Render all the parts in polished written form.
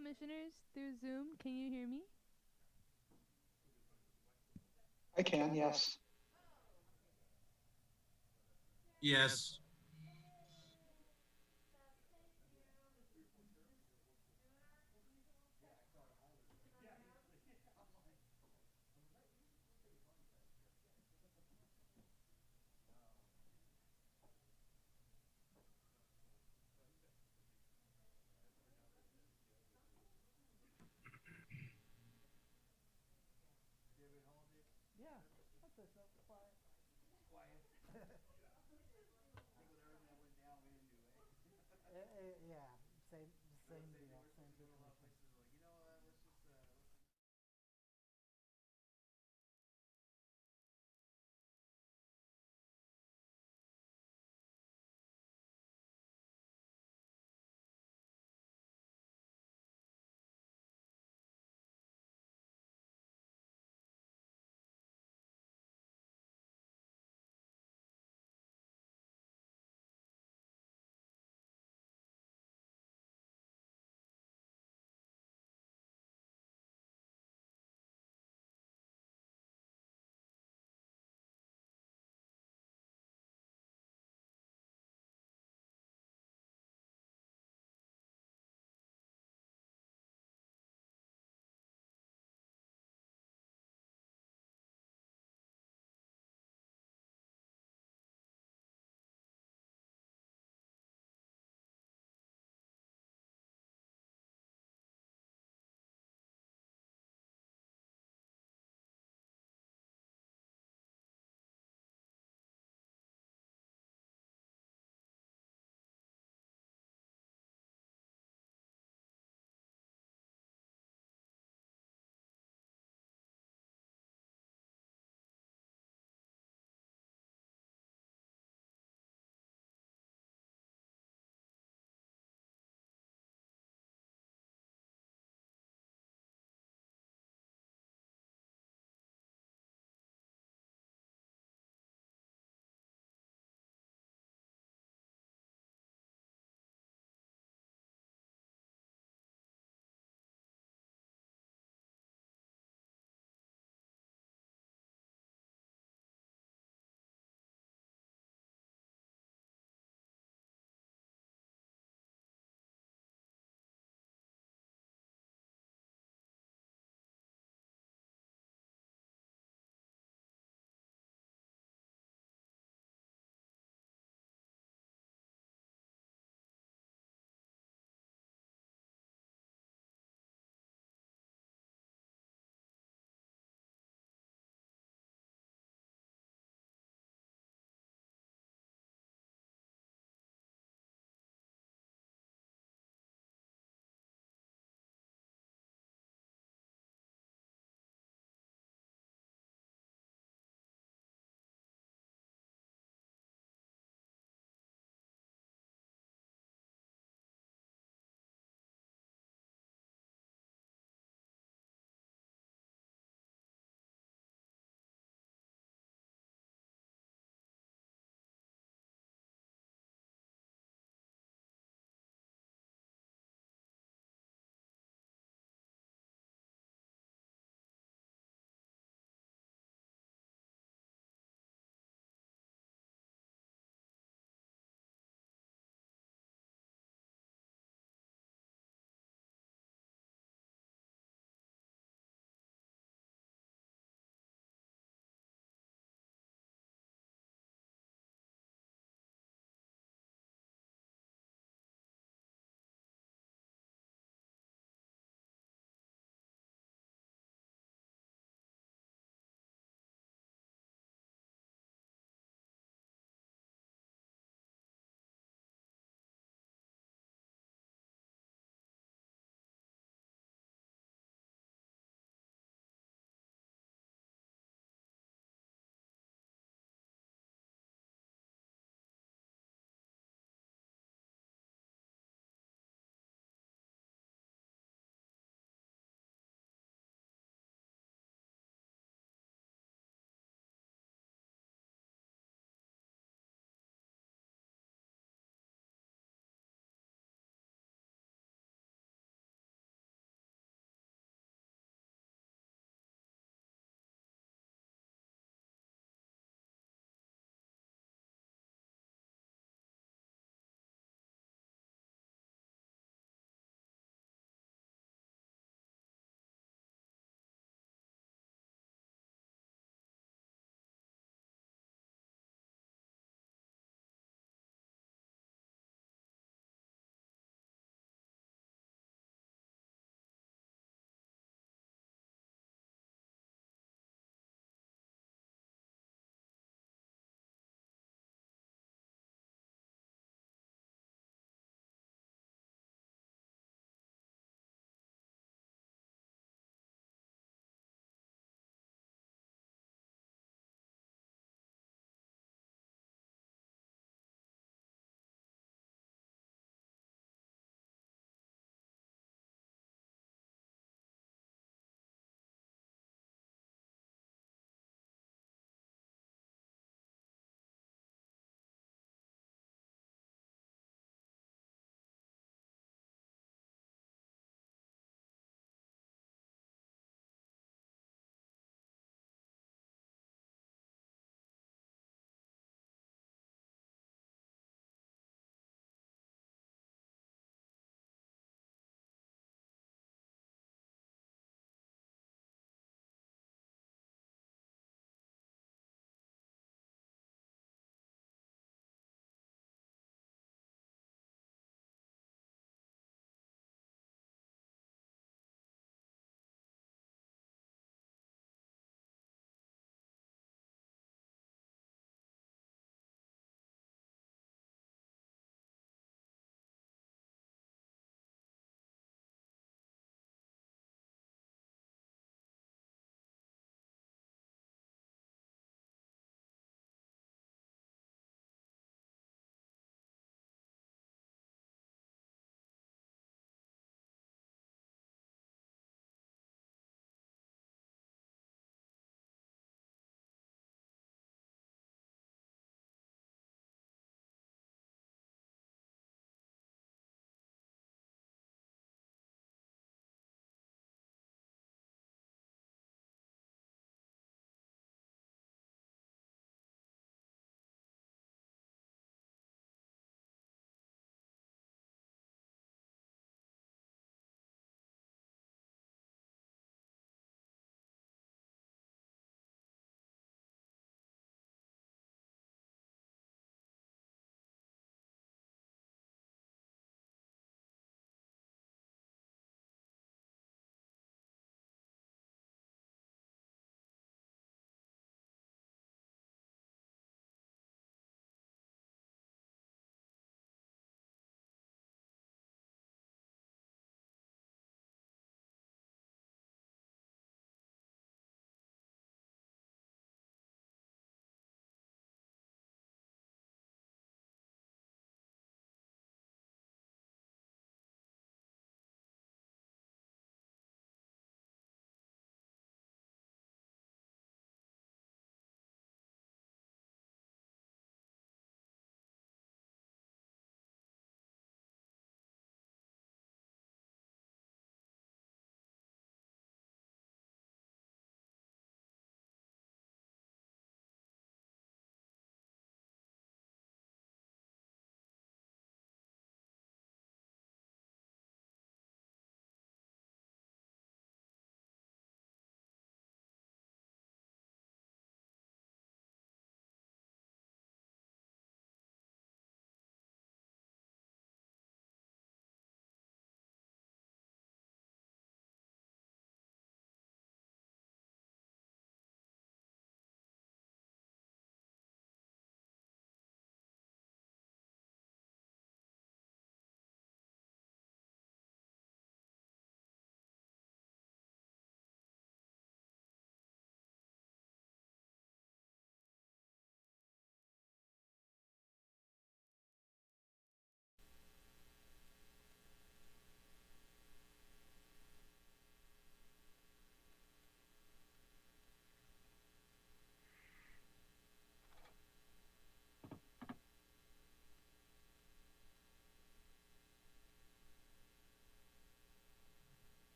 commissioners through Zoom. Can you hear me? I can, yes. Yes. Yeah, that's it. So quiet. Quiet. Yeah, same deal, same situation.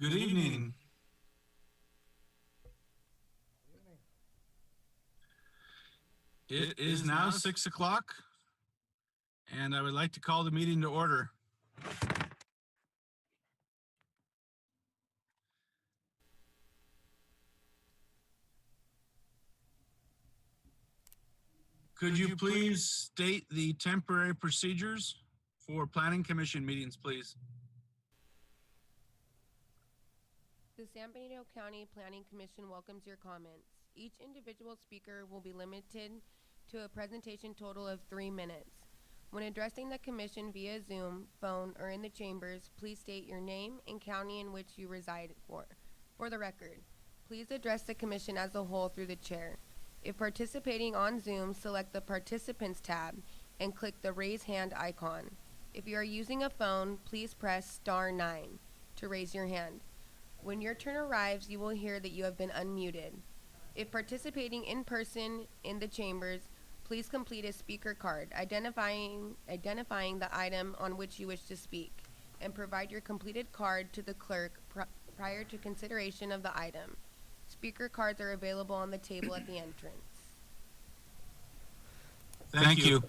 Good evening. It is now 6 o'clock, and I would like to call the meeting to order. Could you please state the temporary procedures for Planning Commission meetings, please? The San Benito County Planning Commission welcomes your comments. Each individual speaker will be limited to a presentation total of 3 minutes. When addressing the commission via Zoom, phone, or in the chambers, please state your name and county in which you reside for. For the record, please address the commission as a whole through the chair. If participating on Zoom, select the Participants tab and click the Raise Hand icon. If you are using a phone, please press *9 to raise your hand. When your turn arrives, you will hear that you have been unmuted. If participating in person in the chambers, please complete a speaker card identifying the item on which you wish to speak, and provide your completed card to the clerk prior to consideration of the item. Speaker cards are available on the table at the entrance. Thank you.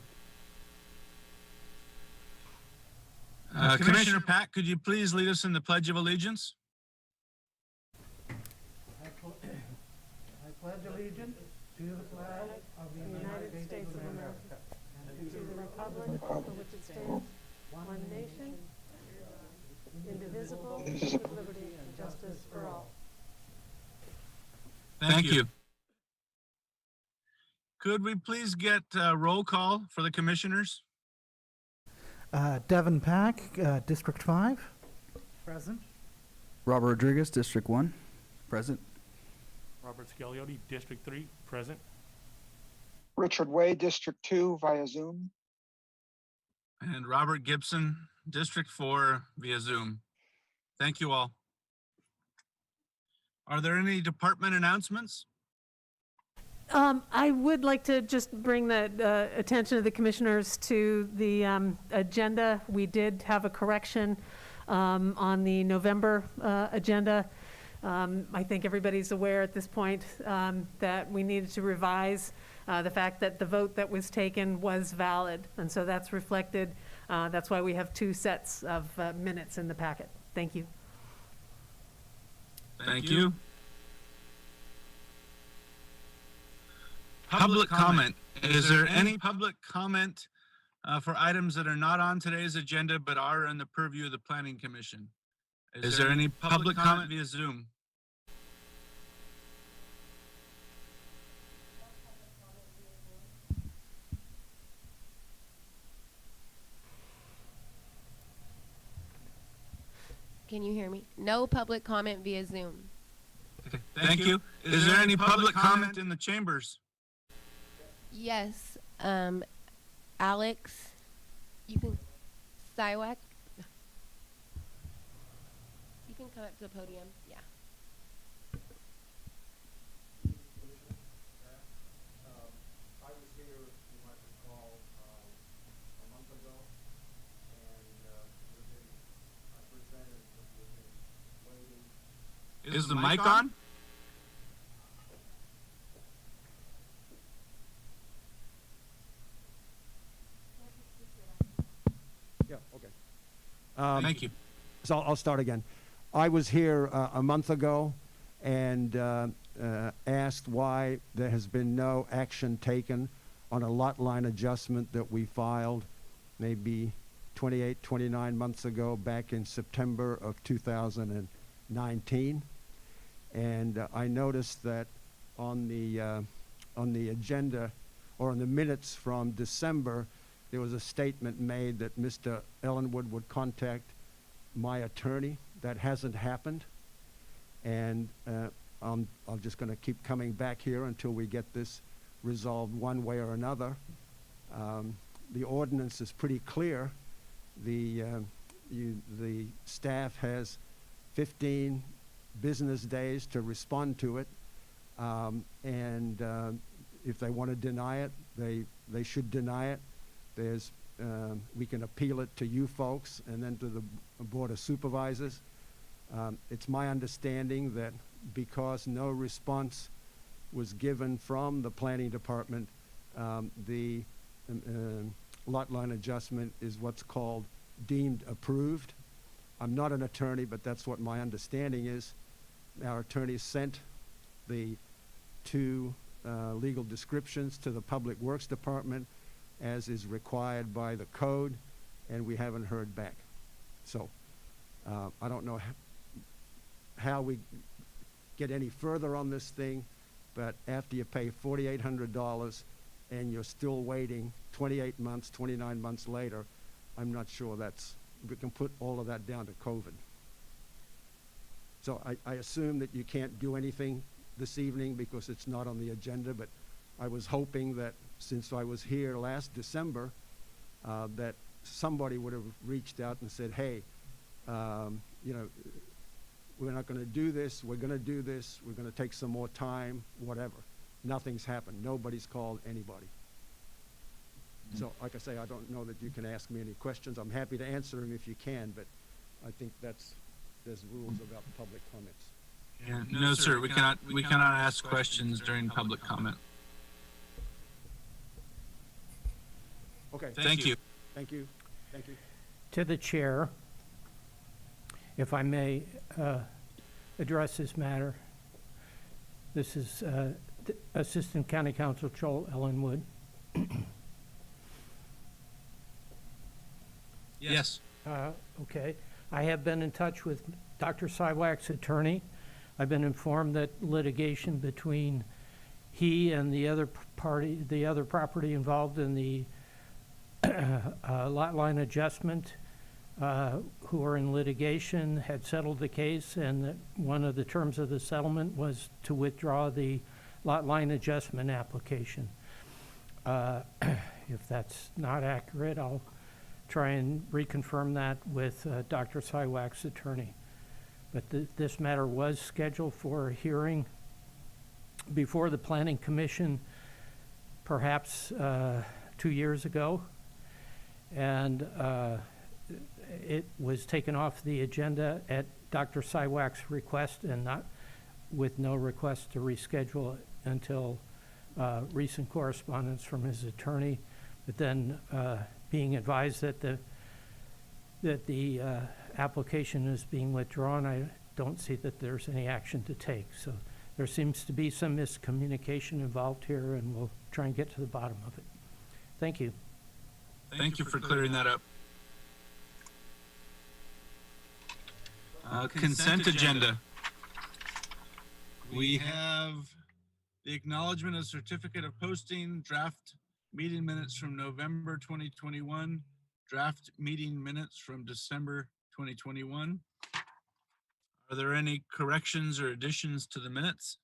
Commissioner Pat, could you please lead us in the Pledge of Allegiance? I pledge allegiance to the flag of the United States of America and to the republic for which it stands, one nation, indivisible, with liberty and justice for all. Thank you. Could we please get a roll call for the commissioners? Devin Pack, District 5. Present. Robert Rodriguez, District 1, present. Robert Scagliotti, District 3, present. Richard Way, District 2 via Zoom. And Robert Gibson, District 4 via Zoom. Thank you all. Are there any department announcements? I would like to just bring the attention of the commissioners to the agenda. We did have a correction on the November agenda. I think everybody's aware at this point that we needed to revise the fact that the vote that was taken was valid. And so that's reflected. That's why we have 2 sets of minutes in the packet. Thank you. Thank you. Public comment. Is there any public comment for items that are not on today's agenda but are in the purview of the Planning Commission? Is there any public comment via Zoom? Can you hear me? No public comment via Zoom. Okay, thank you. Is there any public comment in the chambers? Yes, Alex, you can, Siwak, you can come up to the podium, yeah. I was here, you might recall, a month ago, and I presented waiting. Is the mic on? Yeah, okay. Thank you. So I'll start again. I was here a month ago and asked why there has been no action taken on a lot line adjustment that we filed maybe 28, 29 months ago back in September of 2019. And I noticed that on the agenda or on the minutes from December, there was a statement made that Mr. Ellenwood would contact my attorney. That hasn't happened. And I'm just going to keep coming back here until we get this resolved one way or another. The ordinance is pretty clear. The staff has 15 business days to respond to it. And if they want to deny it, they should deny it. We can appeal it to you folks and then to the Board of Supervisors. It's my understanding that because no response was given from the planning department, the lot line adjustment is what's called deemed approved. I'm not an attorney, but that's what my understanding is. Our attorney sent the two legal descriptions to the Public Works Department, as is required by the code, and we haven't heard back. So I don't know how we get any further on this thing, but after you pay $4,800 and you're still waiting 28 months, 29 months later, I'm not sure we can put all of that down to COVID. So I assume that you can't do anything this evening because it's not on the agenda, but I was hoping that since I was here last December, that somebody would have reached out and said, hey, you know, we're not going to do this, we're going to do this, we're going to take some more time, whatever. Nothing's happened. Nobody's called anybody. So, like I say, I don't know that you can ask me any questions. I'm happy to answer them if you can, but I think there's rules about public comments. Yeah, no, sir, we cannot ask questions during public comment. Okay. Thank you. Thank you. Thank you. To the chair, if I may address this matter. This is Assistant County Counsel Joel Ellenwood. Yes. Okay. I have been in touch with Dr. Sywak's attorney. I've been informed that litigation between he and the other property involved in the lot line adjustment, who are in litigation, had settled the case, and that one of the terms of the settlement was to withdraw the lot line adjustment application. If that's not accurate, I'll try and reconfirm that with Dr. Sywak's attorney. But this matter was scheduled for a hearing before the Planning Commission perhaps 2 years ago, and it was taken off the agenda at Dr. Sywak's request, and not with no request to reschedule it until recent correspondence from his attorney. But then being advised that the application is being withdrawn, I don't see that there's any action to take. So there seems to be some miscommunication involved here, and we'll try and get to the bottom of it. Thank you. Thank you for clearing that up. Consent agenda. We have the acknowledgement of certificate of posting, draft meeting minutes from November 2021, draft meeting minutes from December 2021. Are there any corrections or additions to the minutes?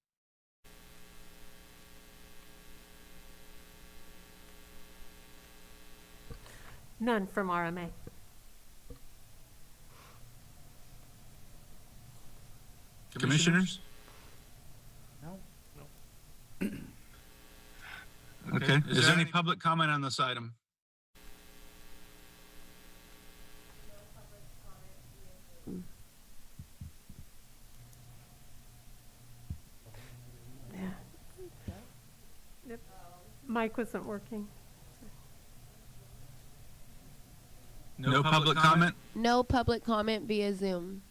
None from RMA. Commissioners? No. Okay. Is there any public comment on this item? Yep. Mic wasn't working. No public comment? No public comment via Zoom.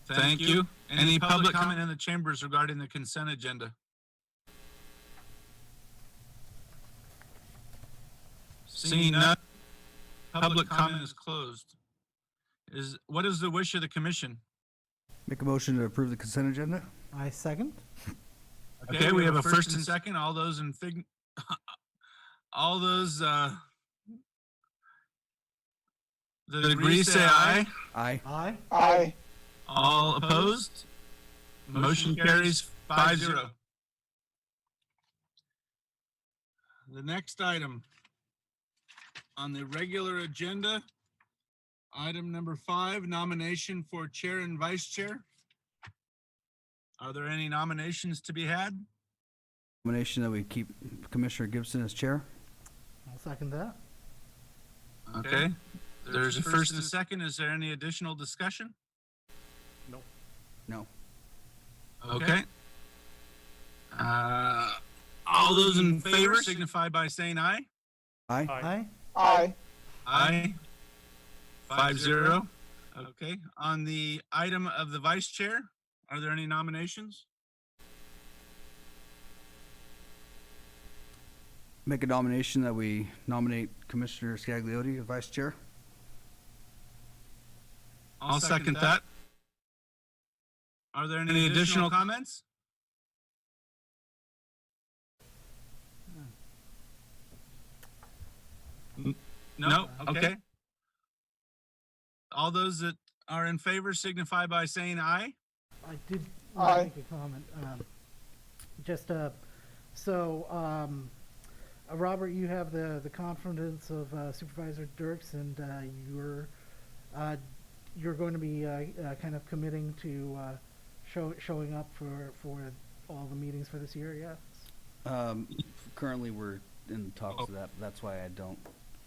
Thank you. Any public comment in the chambers regarding the consent agenda? Seeing none, public comment is closed. What is the wish of the commission? Make a motion to approve the consent agenda? I second. Okay, we have a first and second. All those that agree say aye. Aye. Aye. Aye. All opposed? Motion carries 5-0. The next item on the regular agenda, item number 5, nomination for chair and vice chair. Are there any nominations to be had? Nomination that we keep Commissioner Gibson as chair? I'll second that. Okay, there's a first and second. Is there any additional discussion? No. No. Okay. All those in favor signify by saying aye. Aye. Aye. Aye. Aye. 5-0. Okay. On the item of the vice chair, are there any nominations? Make a nomination that we nominate Commissioner Scagliotti as vice chair. I'll second that. Are there any additional comments? No? Okay. All those that are in favor signify by saying aye. I did Aye. want to make a comment. Robert, you have the confidence of Supervisor Dirks, and you're going to be kind of committing to showing up for all the meetings for this year, yes? Currently, we're in talks of that. That's why I don't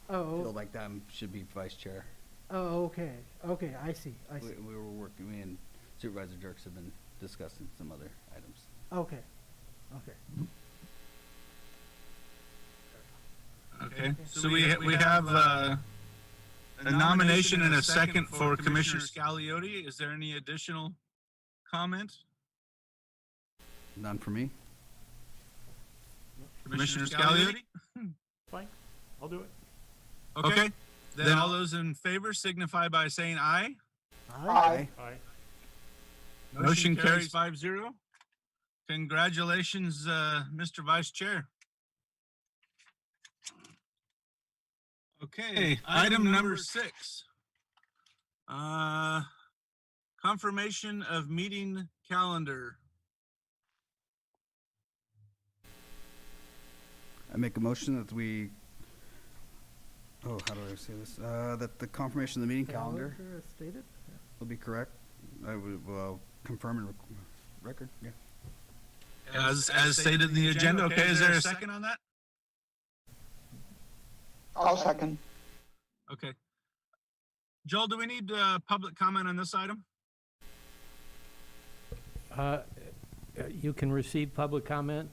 feel Oh, like that should be vice chair. oh, okay, okay, I see. We were working, me and Supervisor Dirks have been discussing some other items. Okay, okay. Okay. So we have a nomination and a second for Commissioner Scagliotti. Is there any additional comment? None for me. Commissioner Scagliotti? Fine, I'll do it. Okay. Then all those in favor signify by saying aye. Aye. Aye. Motion carries 5-0. Congratulations, Mr. Vice Chair. Okay, item number 6. Confirmation of meeting calendar. I make a motion that we, how do I say this? That the confirmation of the meeting calendar As stated? will be correct. I will confirm and record, yeah. As stated in the agenda. Okay, is there a second on that? I'll second. Okay. Joel, do we need public comment on this item? You can receive public comment.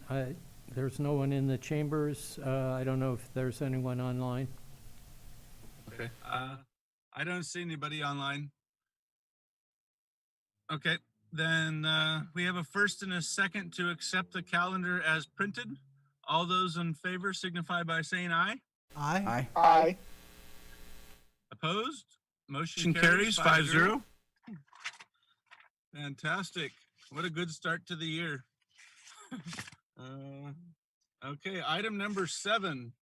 There's no one in the chambers. I don't know if there's anyone online. Okay. I don't see anybody online. Okay, then we have a first and a second to accept the calendar as printed. All those in favor signify by saying aye. Aye. Aye. Aye. Opposed? Motion carries 5-0. Fantastic. What a good start to the year. Okay, item number 7,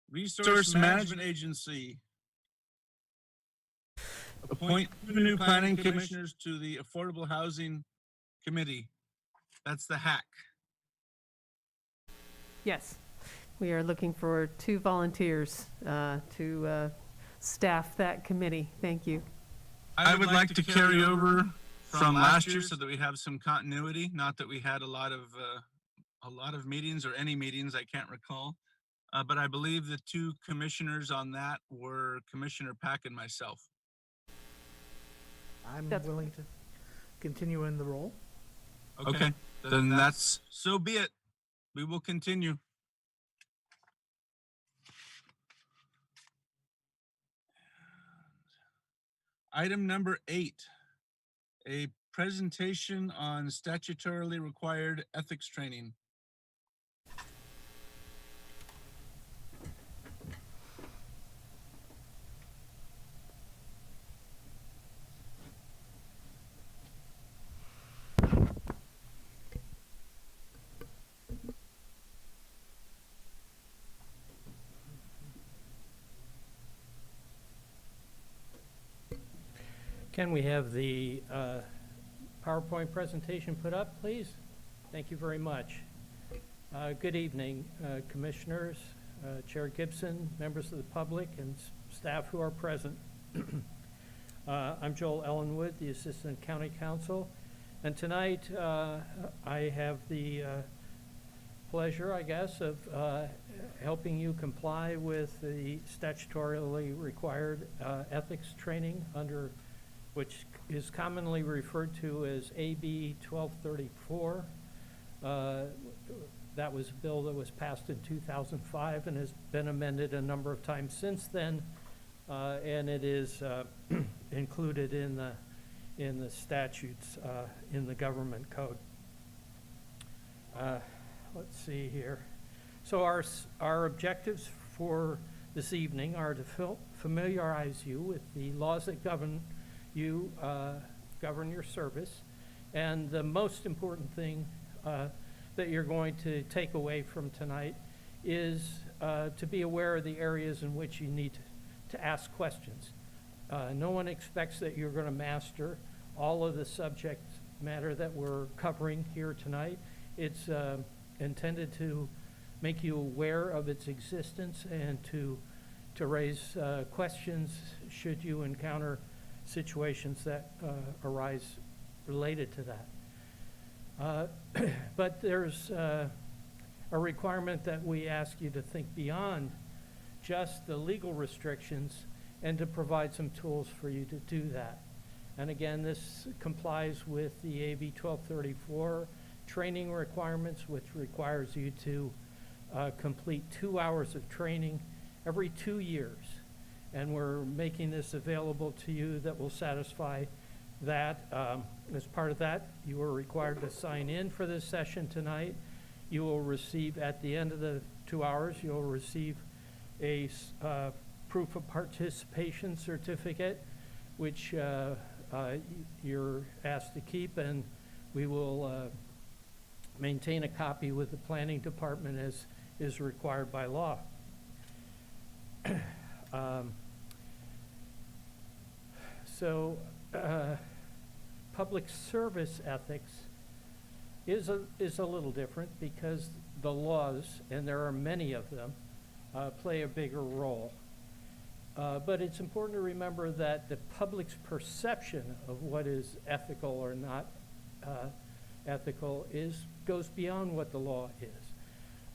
Resource Management Agency. Appoint 2 new planning commissioners to the Affordable Housing Committee. That's the hack. Yes, we are looking for 2 volunteers to staff that committee. Thank you. I would like to carry over from last year so that we have some continuity. Not that we had a lot of meetings or any meetings, I can't recall. But I believe the 2 commissioners on that were Commissioner Pack and myself. I'm That's willing to continue in the role. Okay, then that's, so be it. We will continue. Item number 8, a presentation on statutorily required ethics training. Can we have the PowerPoint presentation put up, please? Thank you very much. Good evening, Commissioners, Chair Gibson, members of the public, and staff who are present. I'm Joel Ellenwood, the Assistant County Counsel, and tonight I have the pleasure, I guess, of helping you comply with the statutorily required ethics training under which is commonly referred to as AB 1234. That was a bill that was passed in 2005 and has been amended a number of times since then, and it is included in the statutes in the government code. Let's see here. So our objectives for this evening are to familiarize you with the laws that govern you, govern your service, and the most important thing that you're going to take away from tonight is to be aware of the areas in which you need to ask questions. No one expects that you're going to master all of the subject matter that we're covering here tonight. It's intended to make you aware of its existence and to raise questions should you encounter situations that arise related to that. But there's a requirement that we ask you to think beyond just the legal restrictions and to provide some tools for you to do that. And again, this complies with the AB 1234 training requirements, which requires you to complete 2 hours of training every 2 years. And we're making this available to you that will satisfy that. As part of that, you are required to sign in for this session tonight. You will receive, at the end of the 2 hours, you'll receive a proof of participation certificate, which you're asked to keep, and we will maintain a copy with the planning department as is required by law. Public service ethics is a little different because the laws, and there are many of them, play a bigger role. But it's important to remember that the public's perception of what is ethical or not ethical goes beyond what the law is.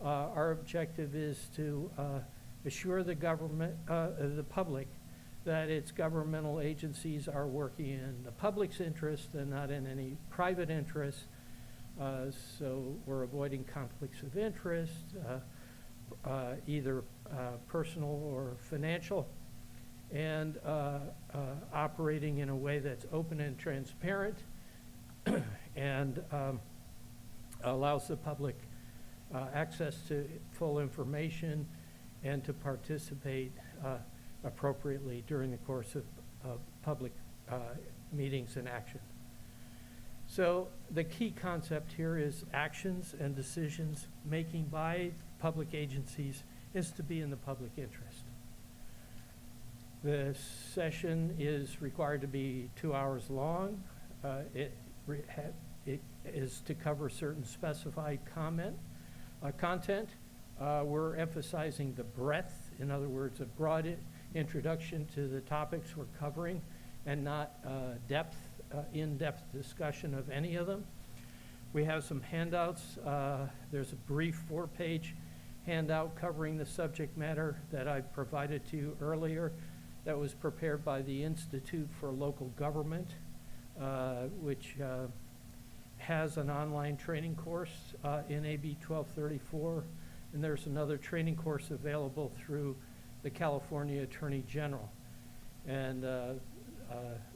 Our objective is to assure the government, the public, that its governmental agencies are working in the public's interest and not in any private interest. So we're avoiding conflicts of interest, either personal or financial, and operating in a way that's open and transparent and allows the public access to full information and to participate appropriately during the course of public meetings and action. So the key concept here is actions and decisions making by public agencies is to be in the public interest. The session is required to be 2 hours long. It is to cover certain specified content. We're emphasizing the breadth, in other words, a broad introduction to the topics we're covering and not in-depth discussion of any of them. We have some handouts. There's a brief 4-page handout covering the subject matter that I provided to you earlier that was prepared by the Institute for Local Government, which has an online training course in AB 1234, and there's another training course available through the California Attorney General. And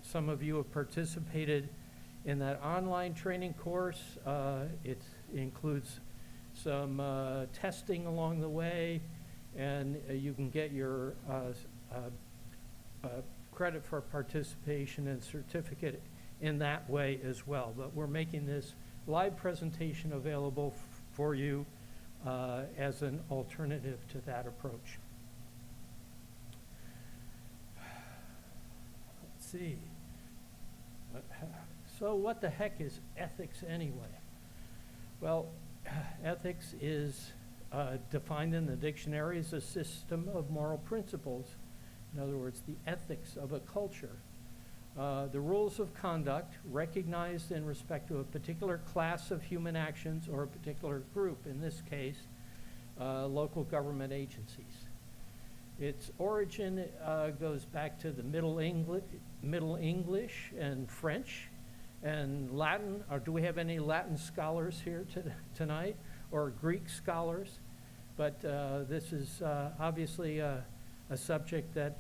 some of you have participated in that online training course. It includes some testing along the way, and you can get your credit for participation and certificate in that way as well. But we're making this live presentation available for you as an alternative to that approach. Let's see. So what the heck is ethics anyway? Well, ethics is defined in the dictionary as a system of moral principles. In other words, the ethics of a culture. The rules of conduct recognized in respect to a particular class of human actions or a particular group, in this case, local government agencies. Its origin goes back to the Middle English and French and Latin. Or do we have any Latin scholars here tonight, or Greek scholars? But this is obviously a subject that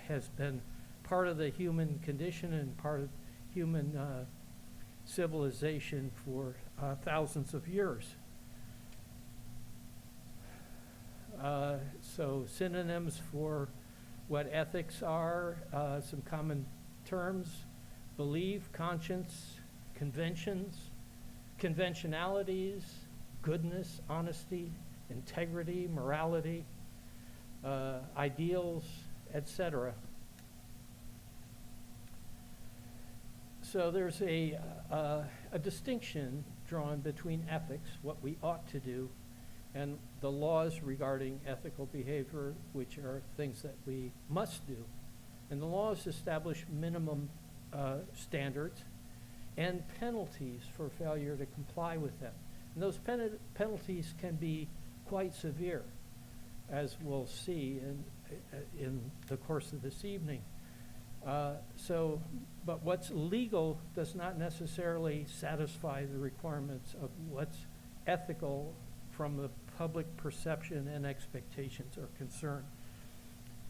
has been part of the human condition and part of human civilization for thousands of years. So synonyms for what ethics are, some common terms: belief, conscience, conventions, conventionalities, goodness, honesty, integrity, morality, ideals, etc. So there's a distinction drawn between ethics, what we ought to do, and the laws regarding ethical behavior, which are things that we must do. And the laws establish minimum standards and penalties for failure to comply with them. And those penalties can be quite severe, as we'll see in the course of this evening. But what's legal does not necessarily satisfy the requirements of what's ethical from the public perception and expectations are concerned.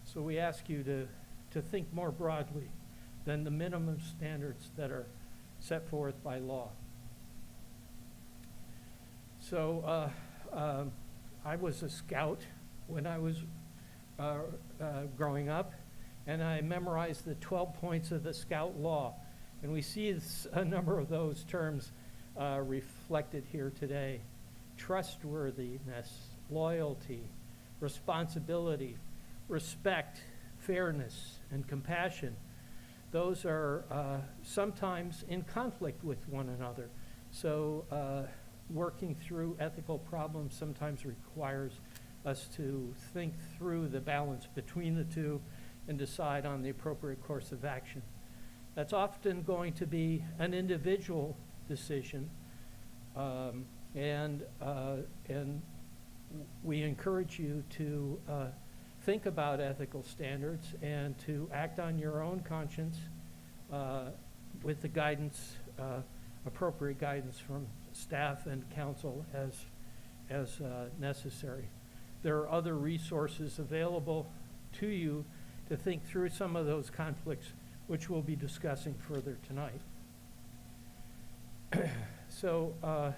So we ask you to think more broadly than the minimum standards that are set forth by law. So I was a scout when I was growing up, and I memorized the 12 points of the Scout Law. And we see a number of those terms reflected here today: trustworthiness, loyalty, responsibility, respect, fairness, and compassion. Those are sometimes in conflict with one another. So working through ethical problems sometimes requires us to think through the balance between the two and decide on the appropriate course of action. That's often going to be an individual decision, and we encourage you to think about ethical standards and to act on your own conscience with the guidance, appropriate guidance from staff and council as necessary. There are other resources available to you to think through some of those conflicts, which we'll be discussing further tonight. So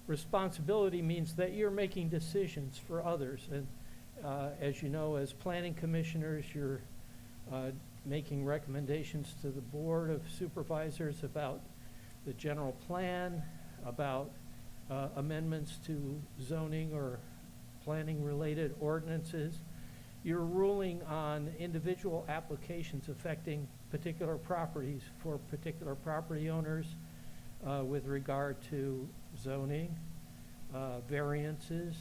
responsibility means that you're making decisions for others. And as you know, as planning commissioners, you're making recommendations to the Board of Supervisors about the general plan, about amendments to zoning or planning-related ordinances. You're ruling on individual applications affecting particular properties for particular property owners with regard to zoning, variances,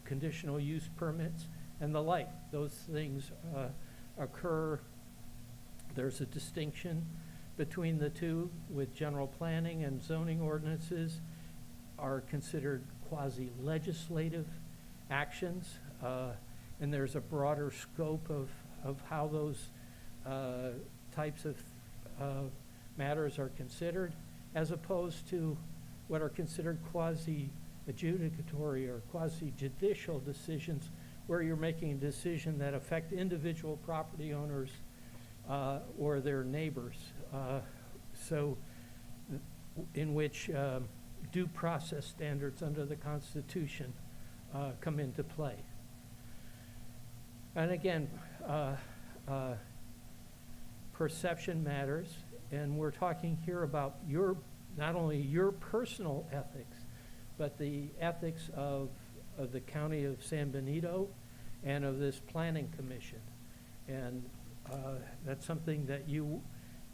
conditional use permits, and the like. Those things occur. There's a distinction between the two, with general planning and zoning ordinances are considered quasi-legislative actions. And there's a broader scope of how those types of matters are considered, as opposed to what are considered quasi-adjudicatory or quasi-judicial decisions, where you're making a decision that affect individual property owners or their neighbors. So in which due process standards under the Constitution come into play. And again, perception matters, and we're talking here about not only your personal ethics, but the ethics of the County of San Benito and of this Planning Commission. And that's something that you,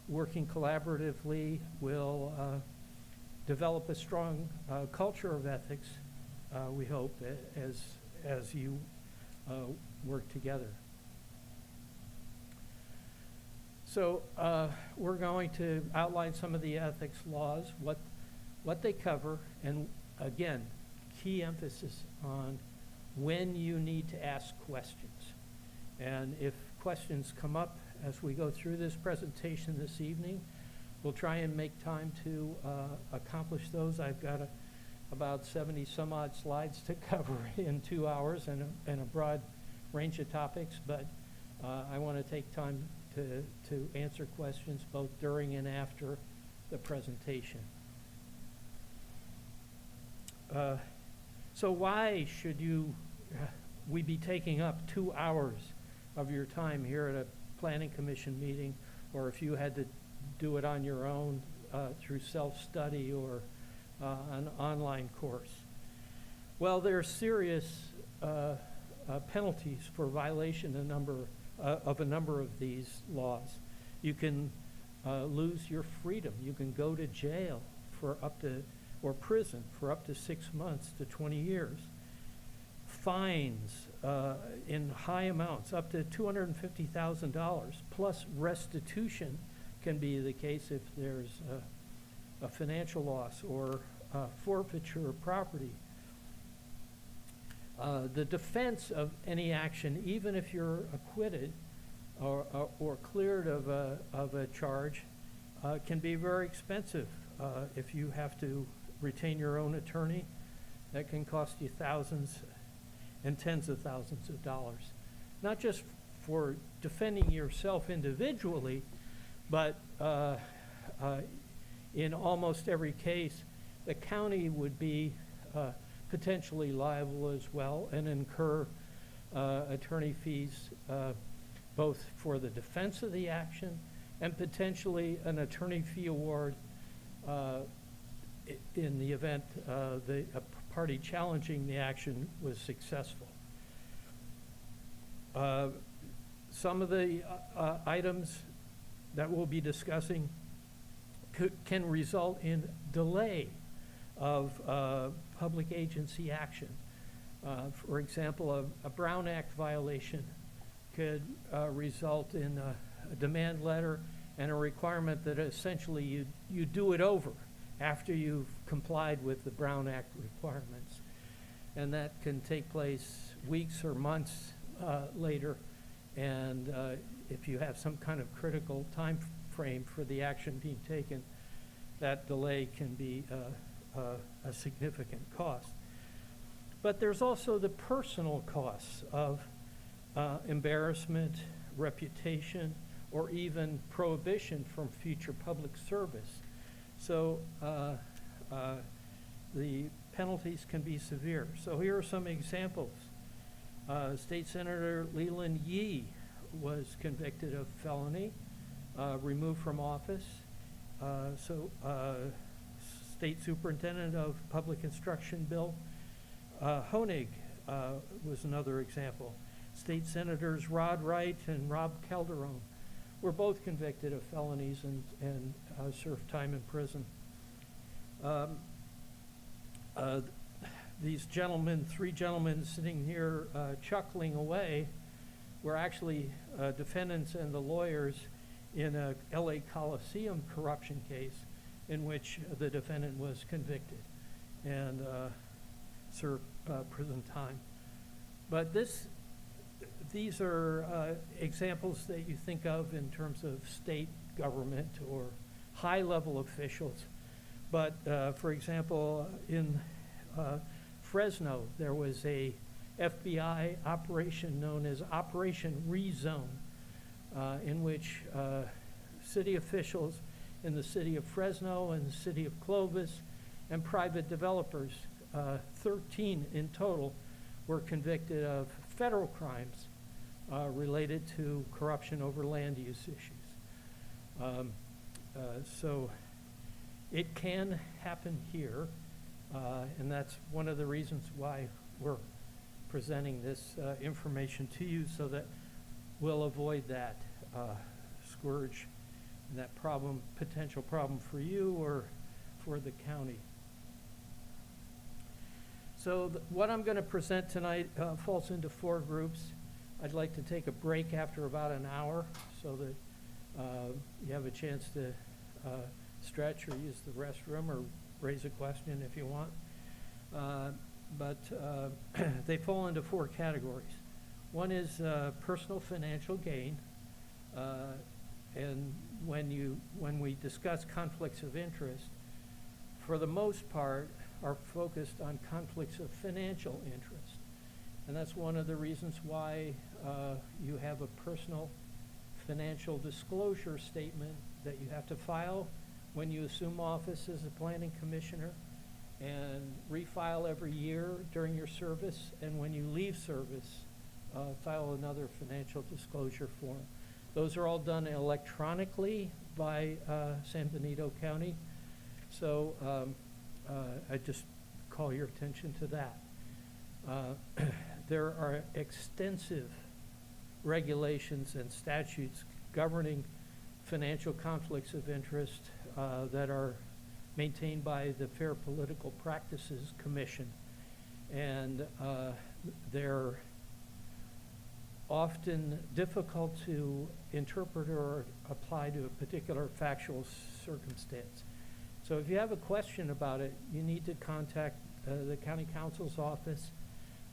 working collaboratively, will develop a strong culture of ethics, we hope, as you work together. So we're going to outline some of the ethics laws, what they cover, and again, key emphasis on when you need to ask questions. And if questions come up as we go through this presentation this evening, we'll try and make time to accomplish those. I've got about 70 some odd slides to cover in 2 hours and a broad range of topics, but I want to take time to answer questions both during and after the presentation. So why should we be taking up 2 hours of your time here at a planning commission meeting, or if you had to do it on your own through self-study or an online course? Well, there are serious penalties for violation of a number of these laws. You can lose your freedom. You can go to jail for or prison for up to 6 months to 20 years. Fines in high amounts, up to $250,000, plus restitution can be the case if there's a financial loss or forfeiture of property. The defense of any action, even if you're acquitted or cleared of a charge, can be very expensive. If you have to retain your own attorney, that can cost you thousands and tens of thousands of dollars. Not just for defending yourself individually, but in almost every case, the county would be potentially liable as well and incur attorney fees both for the defense of the action and potentially an attorney fee award in the event a party challenging the action was successful. Some of the items that we'll be discussing can result in delay of public agency action. For example, a Brown Act violation could result in a demand letter and a requirement that essentially you do it over after you've complied with the Brown Act requirements. And that can take place weeks or months later. And if you have some kind of critical time frame for the action being taken, that delay can be a significant cost. But there's also the personal costs of embarrassment, reputation, or even prohibition from future public service. So the penalties can be severe. So here are some examples. State Senator Leland Yee was convicted of felony, removed from office. State Superintendent of Public Instruction Bill Honig was another example. State Senators Rod Wright and Rob Calderon were both convicted of felonies and served time in prison. These gentlemen, 3 gentlemen sitting here chuckling away, were actually defendants and the lawyers in a LA Coliseum corruption case in which the defendant was convicted and served prison time. But these are examples that you think of in terms of state government or high-level officials. But for example, in Fresno, there was a FBI operation known as Operation Rezone, in which city officials in the city of Fresno and the city of Clovis and private developers, 13 in total, were convicted of federal crimes related to corruption over land use issues. So it can happen here, and that's one of the reasons why we're presenting this information to you, so that we'll avoid that scourge and that potential problem for you or for the county. So what I'm going to present tonight falls into 4 groups. I'd like to take a break after about an hour so that you have a chance to stretch or use the restroom or raise a question if you want. But but they fall into four categories. One is personal financial gain, and when we discuss conflicts of interest, for the most part, are focused on conflicts of financial interest. And that's one of the reasons why you have a personal financial disclosure statement that you have to file when you assume office as a planning commissioner, and refile every year during your service, and when you leave service, file another financial disclosure form. Those are all done electronically by San Benito County, so I just call your attention to that. There are extensive regulations and statutes governing financial conflicts of interest that are maintained by the Fair Political Practices Commission. And they're often difficult to interpret or apply to a particular factual circumstance. So if you have a question about it, you need to contact the county counsel's office,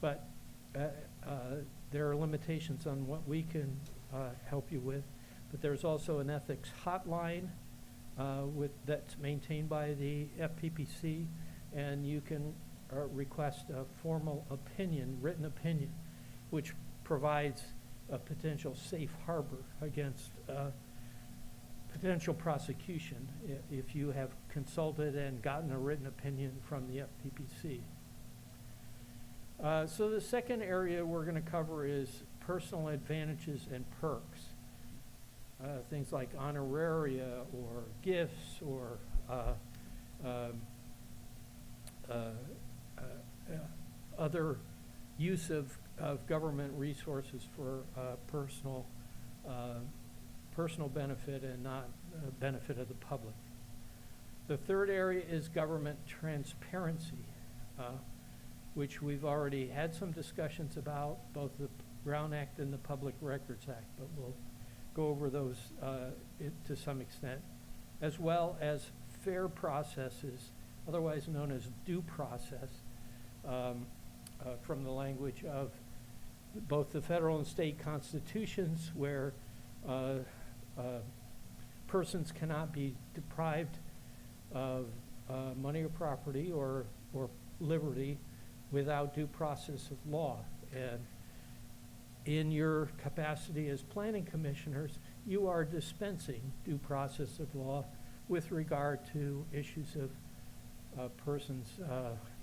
but there are limitations on what we can help you with. But there's also an ethics hotline that's maintained by the FPPC, and you can request a formal opinion, written opinion, which provides a potential safe harbor against potential prosecution if you have consulted and gotten a written opinion from the FPPC. So the second area we're going to cover is personal advantages and perks. Things like honoraria or gifts or other use of government resources for personal benefit and not benefit of the public. The third area is government transparency, which we've already had some discussions about, both the Brown Act and the Public Records Act, but we'll go over those to some extent, as well as fair processes, otherwise known as due process, from the language of both the federal and state constitutions, where persons cannot be deprived of money or property or liberty without due process of law. And in your capacity as planning commissioners, you are dispensing due process of law with regard to issues of persons'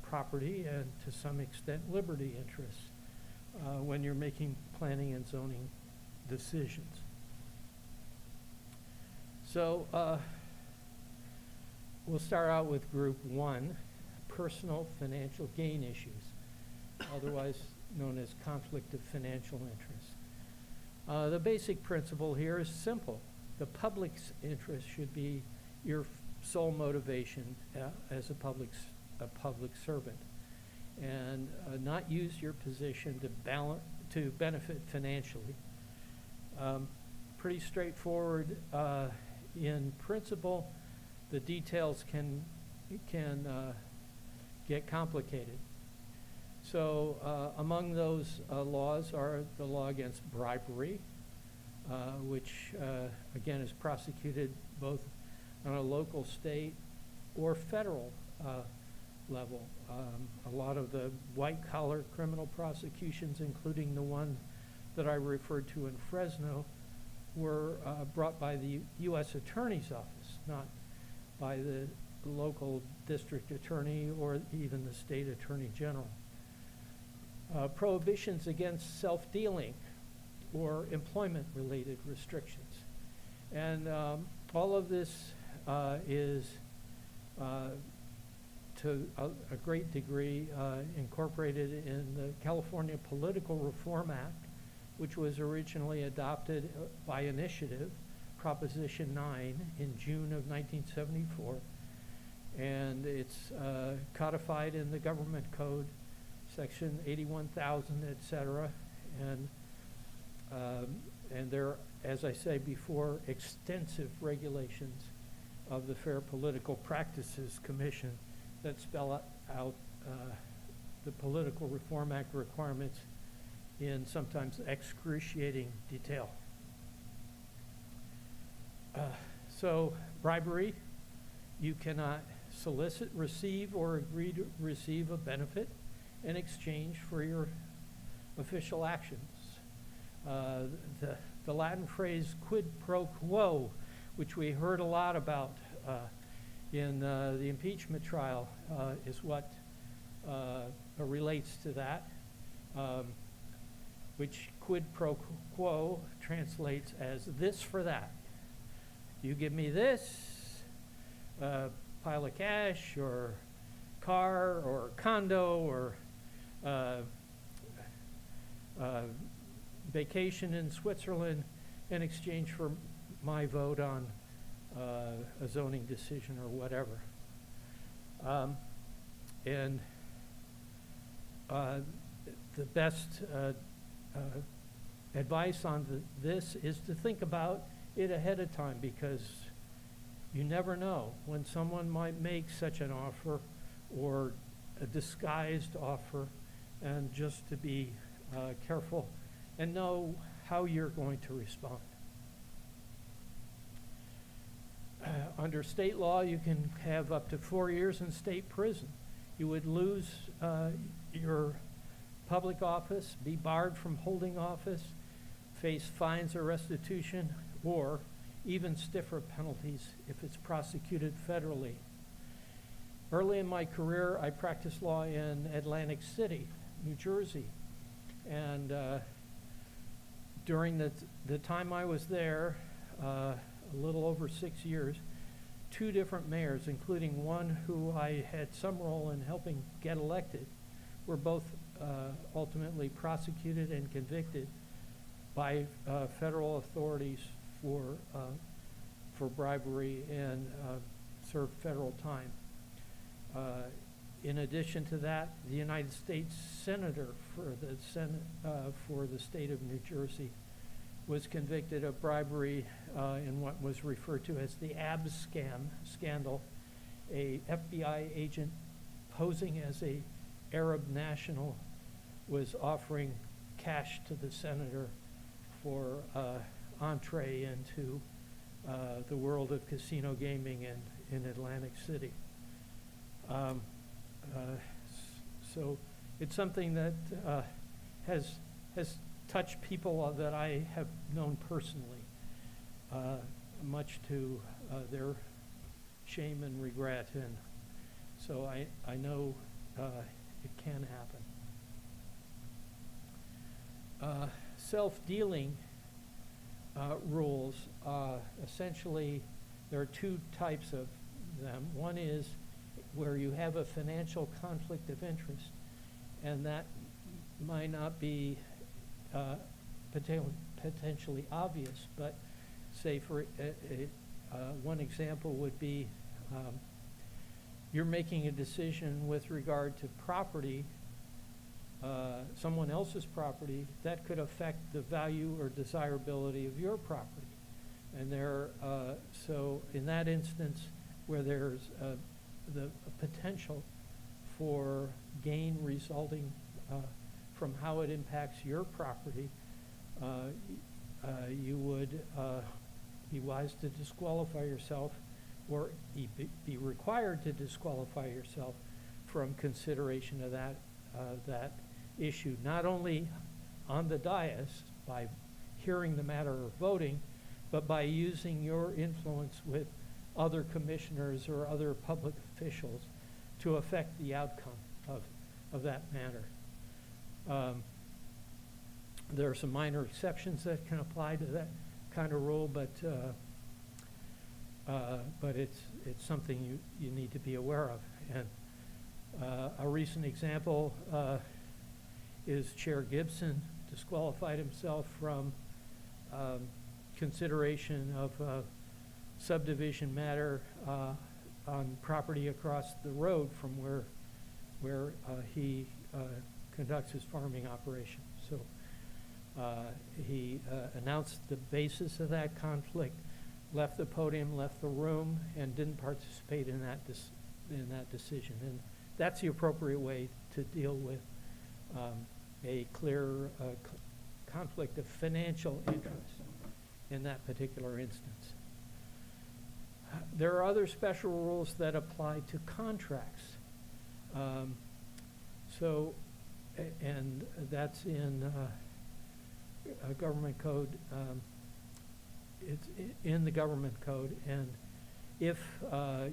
property and to some extent liberty interests when you're making planning and zoning decisions. So we'll start out with group one, personal financial gain issues, otherwise known as conflict of financial interest. The basic principle here is simple. The public's interest should be your sole motivation as a public servant, and not use your position to benefit financially. Pretty straightforward in principle. The details can get complicated. So among those laws are the law against bribery, which again is prosecuted both on a local, state, or federal level. A lot of the white-collar criminal prosecutions, including the one that I referred to in Fresno, were brought by the U.S. Attorney's Office, not by the local district attorney or even the state attorney general. Prohibitions against self-dealing or employment-related restrictions. And all of this is to a great degree incorporated in the California Political Reform Act, which was originally adopted by initiative, Proposition 9, in June of 1974. And it's codified in the government code, Section 81,000, et cetera. And there, as I say before, extensive regulations of the Fair Political Practices Commission that spell out the Political Reform Act requirements in sometimes excruciating detail. So bribery, you cannot solicit, receive, or agree to receive a benefit in exchange for your official actions. The Latin phrase quid pro quo, which we heard a lot about in the impeachment trial, is what relates to that, which quid pro quo translates as this for that. You give me this pile of cash or car or condo or vacation in Switzerland in exchange for my vote on a zoning decision or whatever. And the best advice on this is to think about it ahead of time, because you never know when someone might make such an offer or a disguised offer, and just to be careful and know how you're going to respond. Under state law, you can have up to 4 years in state prison. You would lose your public office, be barred from holding office, face fines or restitution, or even stiffer penalties if it's prosecuted federally. Early in my career, I practiced law in Atlantic City, New Jersey. And during the time I was there, a little over 6 years, 2 different mayors, including one who I had some role in helping get elected, were both ultimately prosecuted and convicted by federal authorities for bribery and served federal time. In addition to that, the United States Senator for the state of New Jersey was convicted of bribery in what was referred to as the scandal. A FBI agent posing as a Arab national was offering cash to the senator for entree into the world of casino gaming in Atlantic City. So it's something that has touched people that I have known personally, much to their shame and regret, and so I know it can happen. Self-dealing rules, essentially, there are 2 types of them. One is where you have a financial conflict of interest, and that might not be potentially obvious, but say for one example would be you're making a decision with regard to property, someone else's property, that could affect the value or desirability of your property. And so in that instance where there's the potential for gain resulting from how it impacts your property, you would be wise to disqualify yourself, or be required to disqualify yourself from consideration of that issue, not only on the dais by hearing the matter or voting, but by using your influence with other commissioners or other public officials to affect the outcome of that matter. There are some minor exceptions that can apply to that kind of rule, but it's something you need to be aware of. And a recent example is Chair Gibson disqualified himself from consideration of a subdivision matter on property across the road from where he conducts his farming operation. So he announced the basis of that conflict, left the podium, left the room, and didn't participate in that decision. And that's the appropriate way to deal with a clear conflict of financial interest in that particular instance. There are other special rules that apply to contracts. And that's in a government code. It's in the government code. And if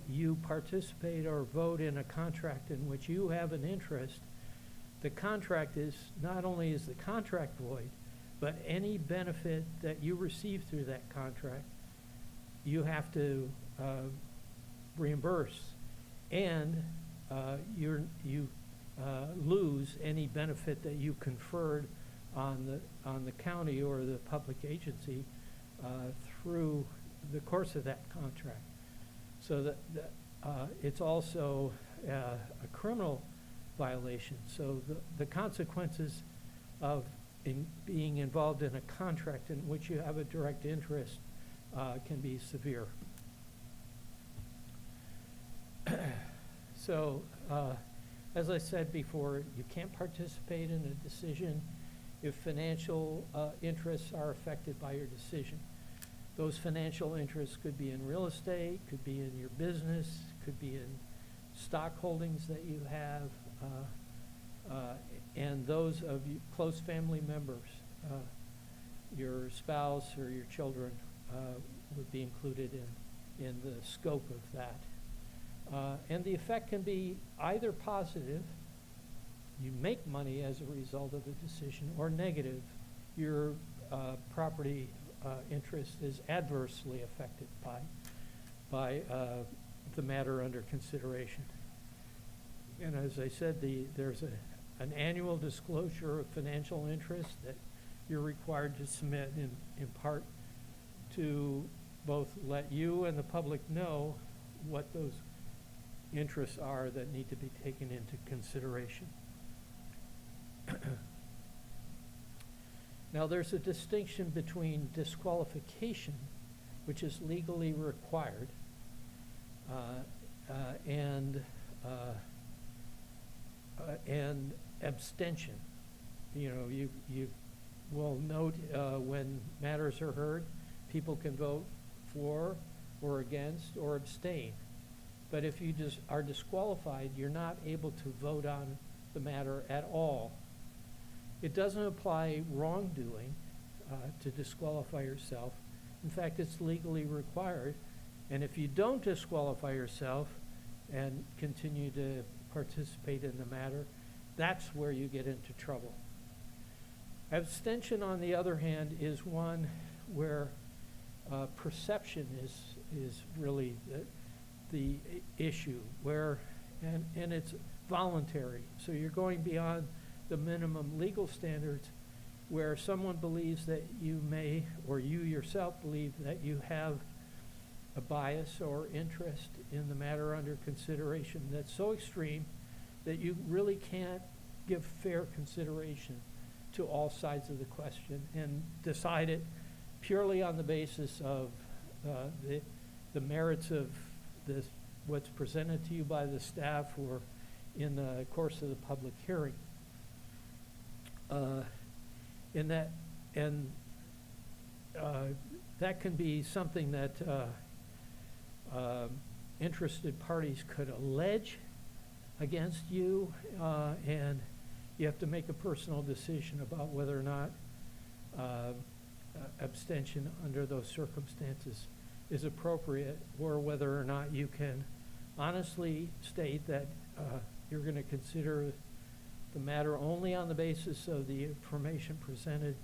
you participate or vote in a contract in which you have an interest, the contract is, not only is the contract void, but any benefit that you receive through that contract, you have to reimburse, and you lose any benefit that you conferred on the county or the public agency through the course of that contract. So that it's also a criminal violation. So the consequences of being involved in a contract in which you have a direct interest can be severe. So, as I said before, you can't participate in a decision if financial interests are affected by your decision. Those financial interests could be in real estate, could be in your business, could be in stock holdings that you have, and those of you, close family members, your spouse or your children would be included in the scope of that. And the effect can be either positive, you make money as a result of a decision, or negative, your property interest is adversely affected by the matter under consideration. And as I said, there's an annual disclosure of financial interest that you're required to submit in part to both let you and the public know what those interests are that need to be taken into consideration. Now, there's a distinction between disqualification, which is legally required, and abstention. You know, you will note when matters are heard, people can vote for or against or abstain. But if you just are disqualified, you're not able to vote on the matter at all. It doesn't apply wrongdoing to disqualify yourself. In fact, it's legally required. And if you don't disqualify yourself and continue to participate in the matter, that's where you get into trouble. Abstention, on the other hand, is one where perception is really the issue, where and it's voluntary. So you're going beyond the minimum legal standards, where someone believes that you may, or you yourself believe that you have a bias or interest in the matter under consideration that's so extreme that you really can't give fair consideration to all sides of the question and decide it purely on the basis of the merits of this, what's presented to you by the staff or in the course of the public hearing. That can be something that interested parties could allege against you, and you have to make a personal decision about whether or not abstention under those circumstances is appropriate, or whether or not you can honestly state that you're going to consider the matter only on the basis of the information presented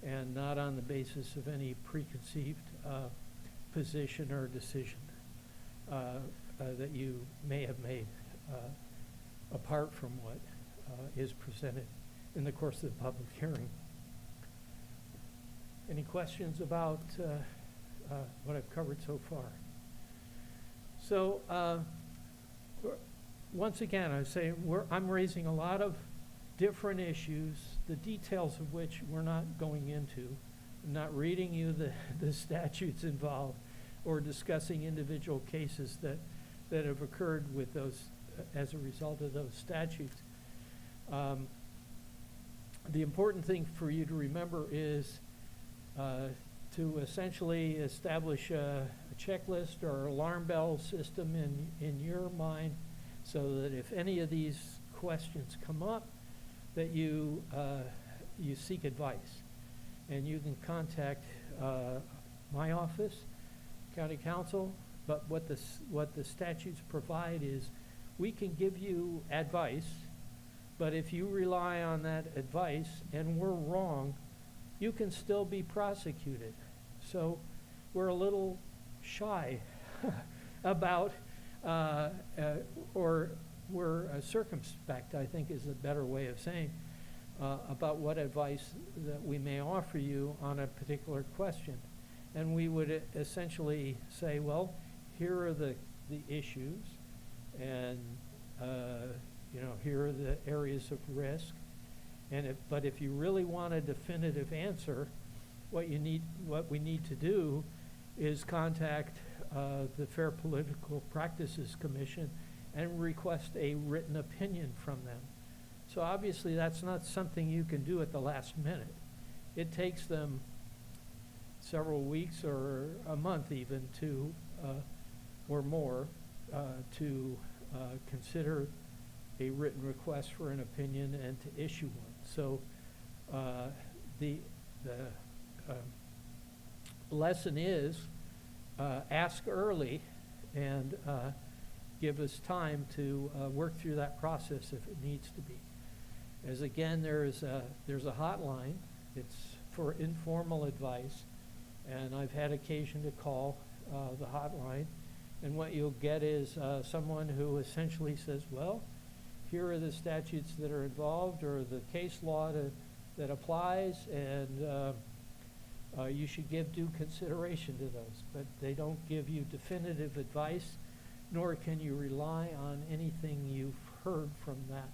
and not on the basis of any preconceived position or decision that you may have made apart from what is presented in the course of the public hearing. Any questions about what I've covered so far? So once again, I say I'm raising a lot of different issues, the details of which we're not going into. I'm not reading you the statutes involved or discussing individual cases that have occurred with those as a result of those statutes. The important thing for you to remember is to essentially establish a checklist or alarm bell system in your mind so that if any of these questions come up, that you seek advice. And you can contact my office, county council, but what the statutes provide is we can give you advice, but if you rely on that advice and we're wrong, you can still be prosecuted. So we're a little shy about, or we're circumspect, I think is a better way of saying, about what advice that we may offer you on a particular question. And we would essentially say, well, here are the issues, and here are the areas of risk. And but if you really want a definitive answer, what we need to do is contact the Fair Political Practices Commission and request a written opinion from them. So obviously that's not something you can do at the last minute. It takes them several weeks or a month even to, or more, to consider a written request for an opinion and to issue one. So the lesson is ask early and give us time to work through that process if it needs to be. As again, there's a hotline. It's for informal advice, and I've had occasion to call the hotline, and what you'll get is someone who essentially says, well, here are the statutes that are involved or the case law that applies, and you should give due consideration to those. But they don't give you definitive advice, nor can you rely on anything you've heard from that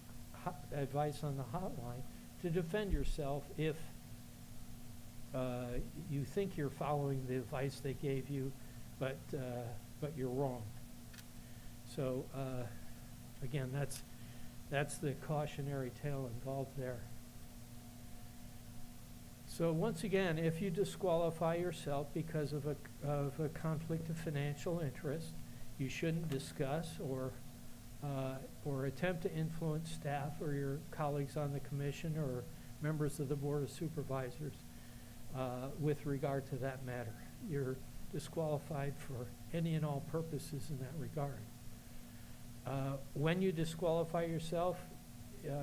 advice on the hotline to defend yourself if you think you're following the advice they gave you, but you're wrong. So again, that's the cautionary tale involved there. So once again, if you disqualify yourself because of a conflict of financial interest, you shouldn't discuss or attempt to influence staff or your colleagues on the commission or members of the Board of Supervisors with regard to that matter. You're disqualified for any and all purposes in that regard. When you disqualify yourself,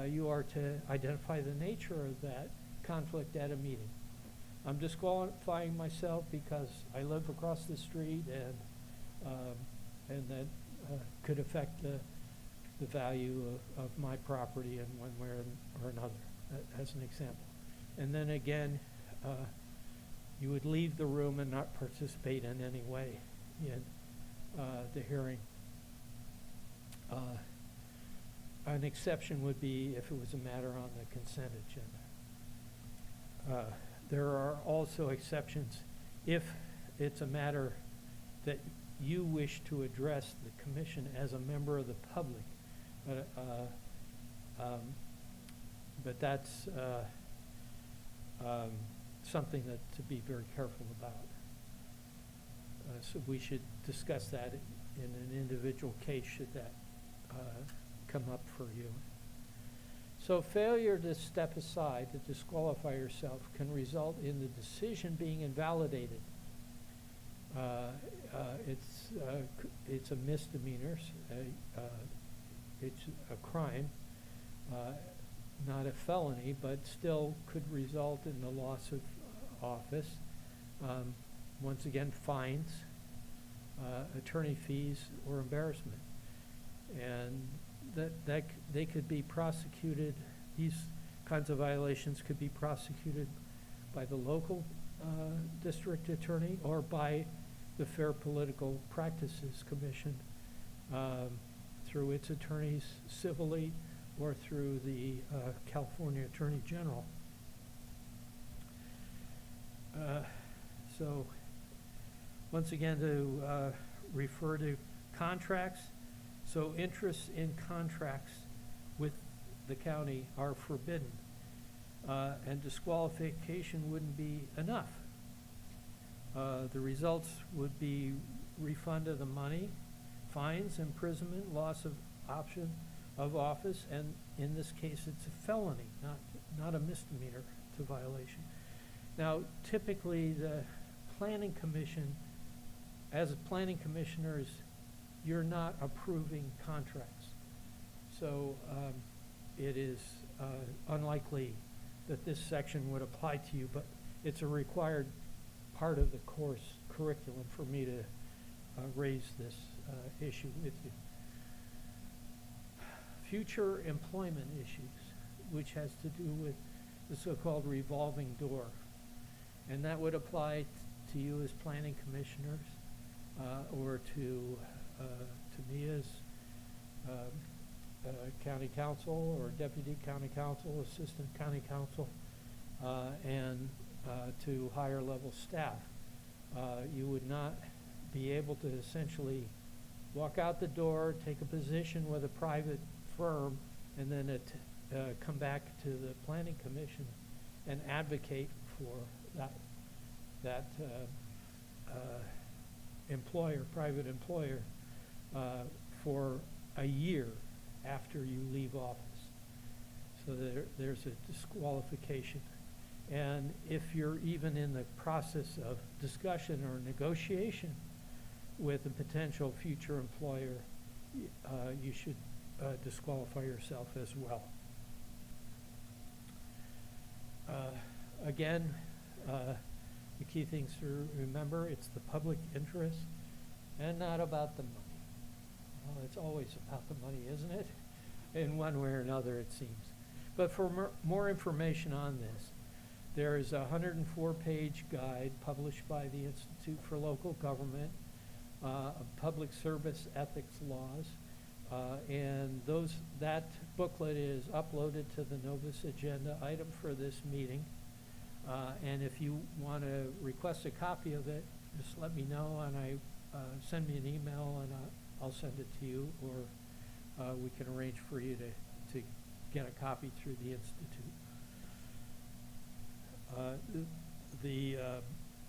you are to identify the nature of that conflict at a meeting. I'm disqualifying myself because I live across the street and that could affect the value of my property in one way or another, as an example. And then again, you would leave the room and not participate in any way in the hearing. An exception would be if it was a matter on the consent agenda. There are also exceptions if it's a matter that you wish to address the commission as a member of the public. But that's something to be very careful about. So we should discuss that in an individual case should that come up for you. So failure to step aside, to disqualify yourself, can result in the decision being invalidated. It's a misdemeanor. It's a crime, not a felony, but still could result in the loss of office. Once again, fines, attorney fees, or embarrassment. And that they could be prosecuted. These kinds of violations could be prosecuted by the local district attorney or by the Fair Political Practices Commission through its attorneys civilly or through the California Attorney General. So once again, to refer to contracts. So interest in contracts with the county are forbidden. And disqualification wouldn't be enough. The results would be refund of the money, fines, imprisonment, loss of option of office, and in this case, it's a felony, not a misdemeanor to violation. Now, typically, the planning commission, as planning commissioners, you're not approving contracts. So it is unlikely that this section would apply to you, but it's a required part of the course curriculum for me to raise this issue with you. Future employment issues, which has to do with the so-called revolving door. And that would apply to you as planning commissioners, or to me as county counsel or deputy county counsel, assistant county counsel, and to higher level staff. You would not be able to essentially walk out the door, take a position with a private firm, and then come back to the planning commission and advocate for that employer, private employer, for a year after you leave office. So there's a disqualification. And if you're even in the process of discussion or negotiation with a potential future employer, you should disqualify yourself as well. Again, the key things to remember, it's the public interest and not about the money. Well, it's always about the money, isn't it? In one way or another, it seems. But for more information on this, there is a 104-page guide published by the Institute for Local Government of Public Service Ethics Laws. And that booklet is uploaded to the Novus agenda item for this meeting. And if you want to request a copy of it, just let me know, and send me an email, and I'll send it to you, or we can arrange for you to get a copy through the Institute.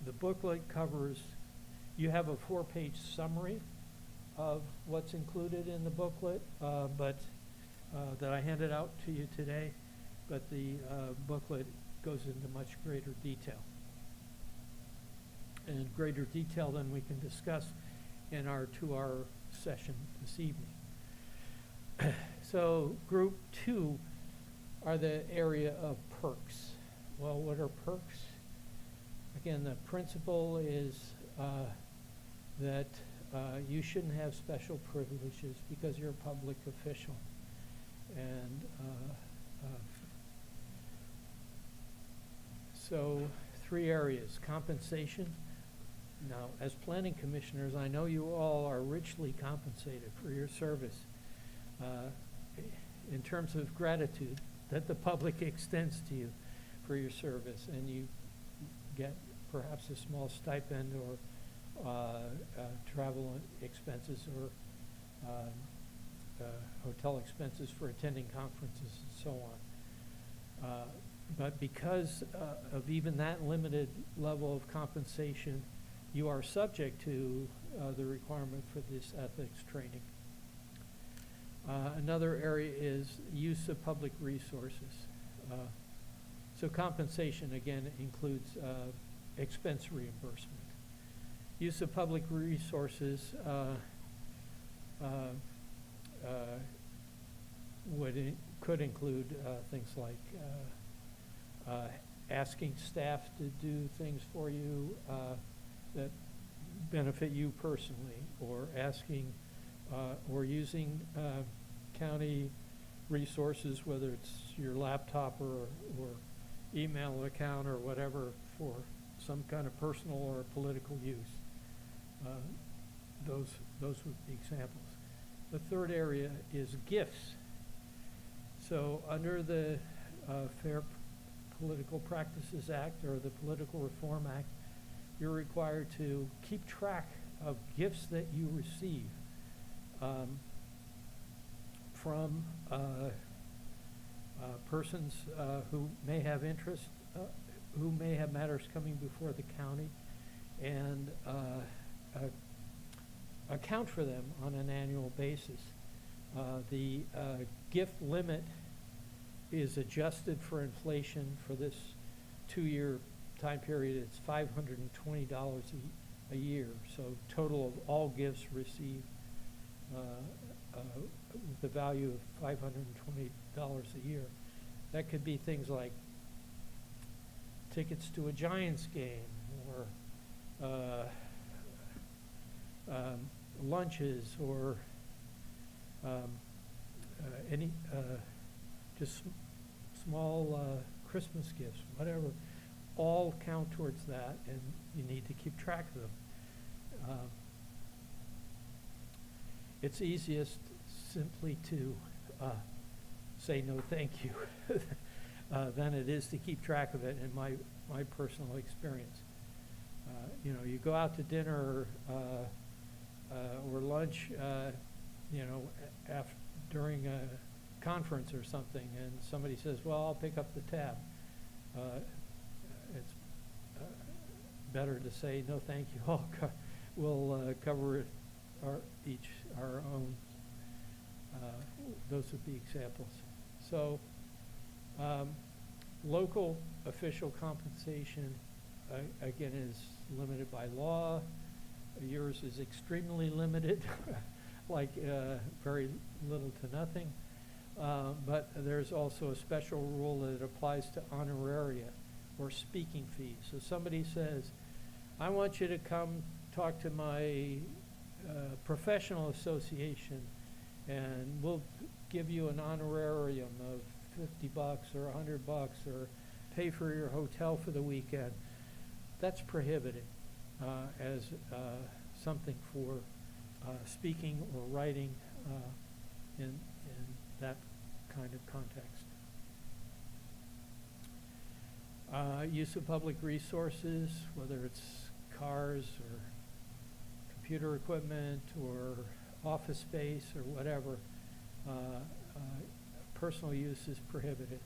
The booklet covers, you have a 4-page summary of what's included in the booklet, but that I handed out to you today, but the booklet goes into much greater detail. And greater detail than we can discuss in our 2-hour session this evening. So group 2 are the area of perks. Well, what are perks? Again, the principle is that you shouldn't have special privileges because you're a public official. And so 3 areas: compensation. Now, as planning commissioners, I know you all are richly compensated for your service in terms of gratitude that the public extends to you for your service, and you get perhaps a small stipend or travel expenses or hotel expenses for attending conferences and so on. But because of even that limited level of compensation, you are subject to the requirement for this ethics training. Another area is use of public resources. So compensation, again, includes expense reimbursement. Use of public resources could include things like asking staff to do things for you that benefit you personally, or asking or using county resources, whether it's your laptop or email account or whatever, for some kind of personal or political use. Those would be examples. The third area is gifts. So under the Fair Political Practices Act or the Political Reform Act, you're required to keep track of gifts that you receive from persons who may have interest, who may have matters coming before the county, and account for them on an annual basis. The gift limit is adjusted for inflation for this 2-year time period. It's $520 a year. So total of all gifts received, the value of $520 a year. That could be things like tickets to a Giants game, or lunches, or any just small Christmas gifts, whatever, all count towards that, and you need to keep track of them. It's easiest simply to say no thank you than it is to keep track of it, in my personal experience. You know, you go out to dinner or lunch, you know, during a conference or something, and somebody says, well, I'll pick up the tab. It's better to say, no, thank you, we'll cover it our own. Those would be examples. So, local official compensation, again, is limited by law. Yours is extremely limited, like very little to nothing. But there's also a special rule that applies to honoraria or speaking fees. So somebody says, I want you to come talk to my professional association, and we'll give you an honorarium of $50 or $100 or pay for your hotel for the weekend. That's prohibited as something for speaking or writing in that kind of context. Use of public resources, whether it's cars or computer equipment or office space or whatever, personal use is prohibited.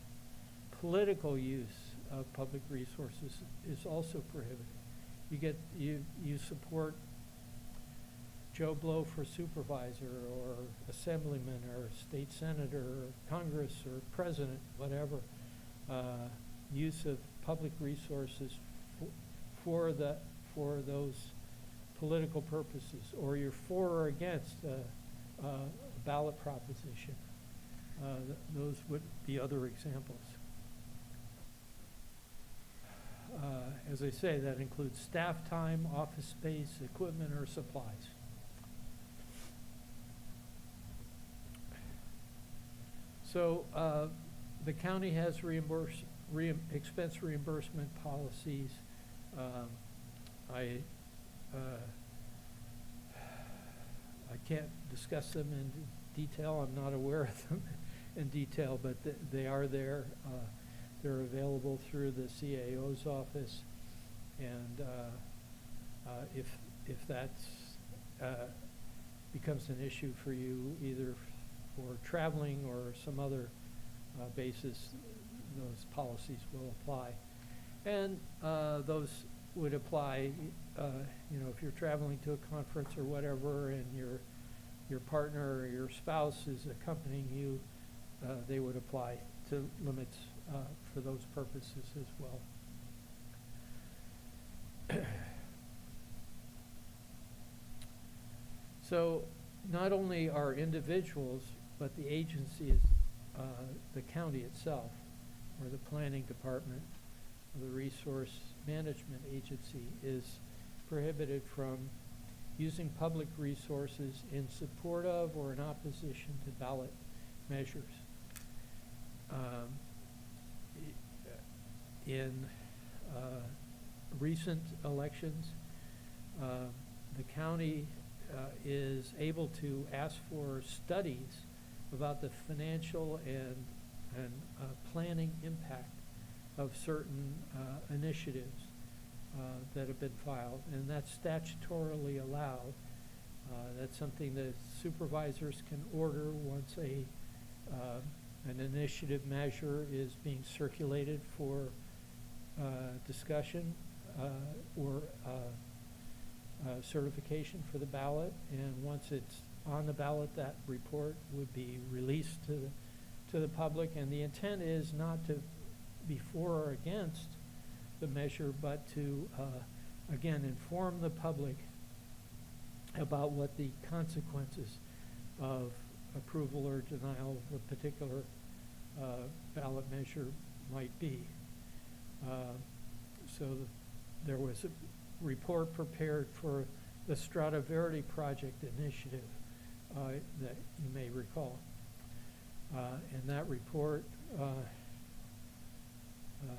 Political use of public resources is also prohibited. You support Joe Blow for supervisor, or assemblyman, or state senator, or Congress, or president, whatever. Use of public resources for those political purposes, or you're for or against a ballot proposition. Those would be other examples. As I say, that includes staff time, office space, equipment, or supplies. So the county has expense reimbursement policies. I can't discuss them in detail. I'm not aware of them in detail, but they are there. They're available through the CAO's office, and if that's becomes an issue for you, either for traveling or some other basis, those policies will apply. And those would apply, you know, if you're traveling to a conference or whatever, and your partner or your spouse is accompanying you, they would apply to limits for those purposes as well. So not only are individuals, but the agency is the county itself, or the planning department, or the resource management agency, is prohibited from using public resources in support of or in opposition to ballot measures. In recent elections, the county is able to ask for studies about the financial and planning impact of certain initiatives that have been filed, and that's statutorily allowed. That's something that supervisors can order once a An initiative measure is being circulated for discussion or certification for the ballot, and once it's on the ballot, that report would be released to the public. And the intent is not to be for or against the measure, but to again inform the public about what the consequences of approval or denial of a particular ballot measure might be. So there was a report prepared for the Strata Verity Project initiative that you may recall. In that report,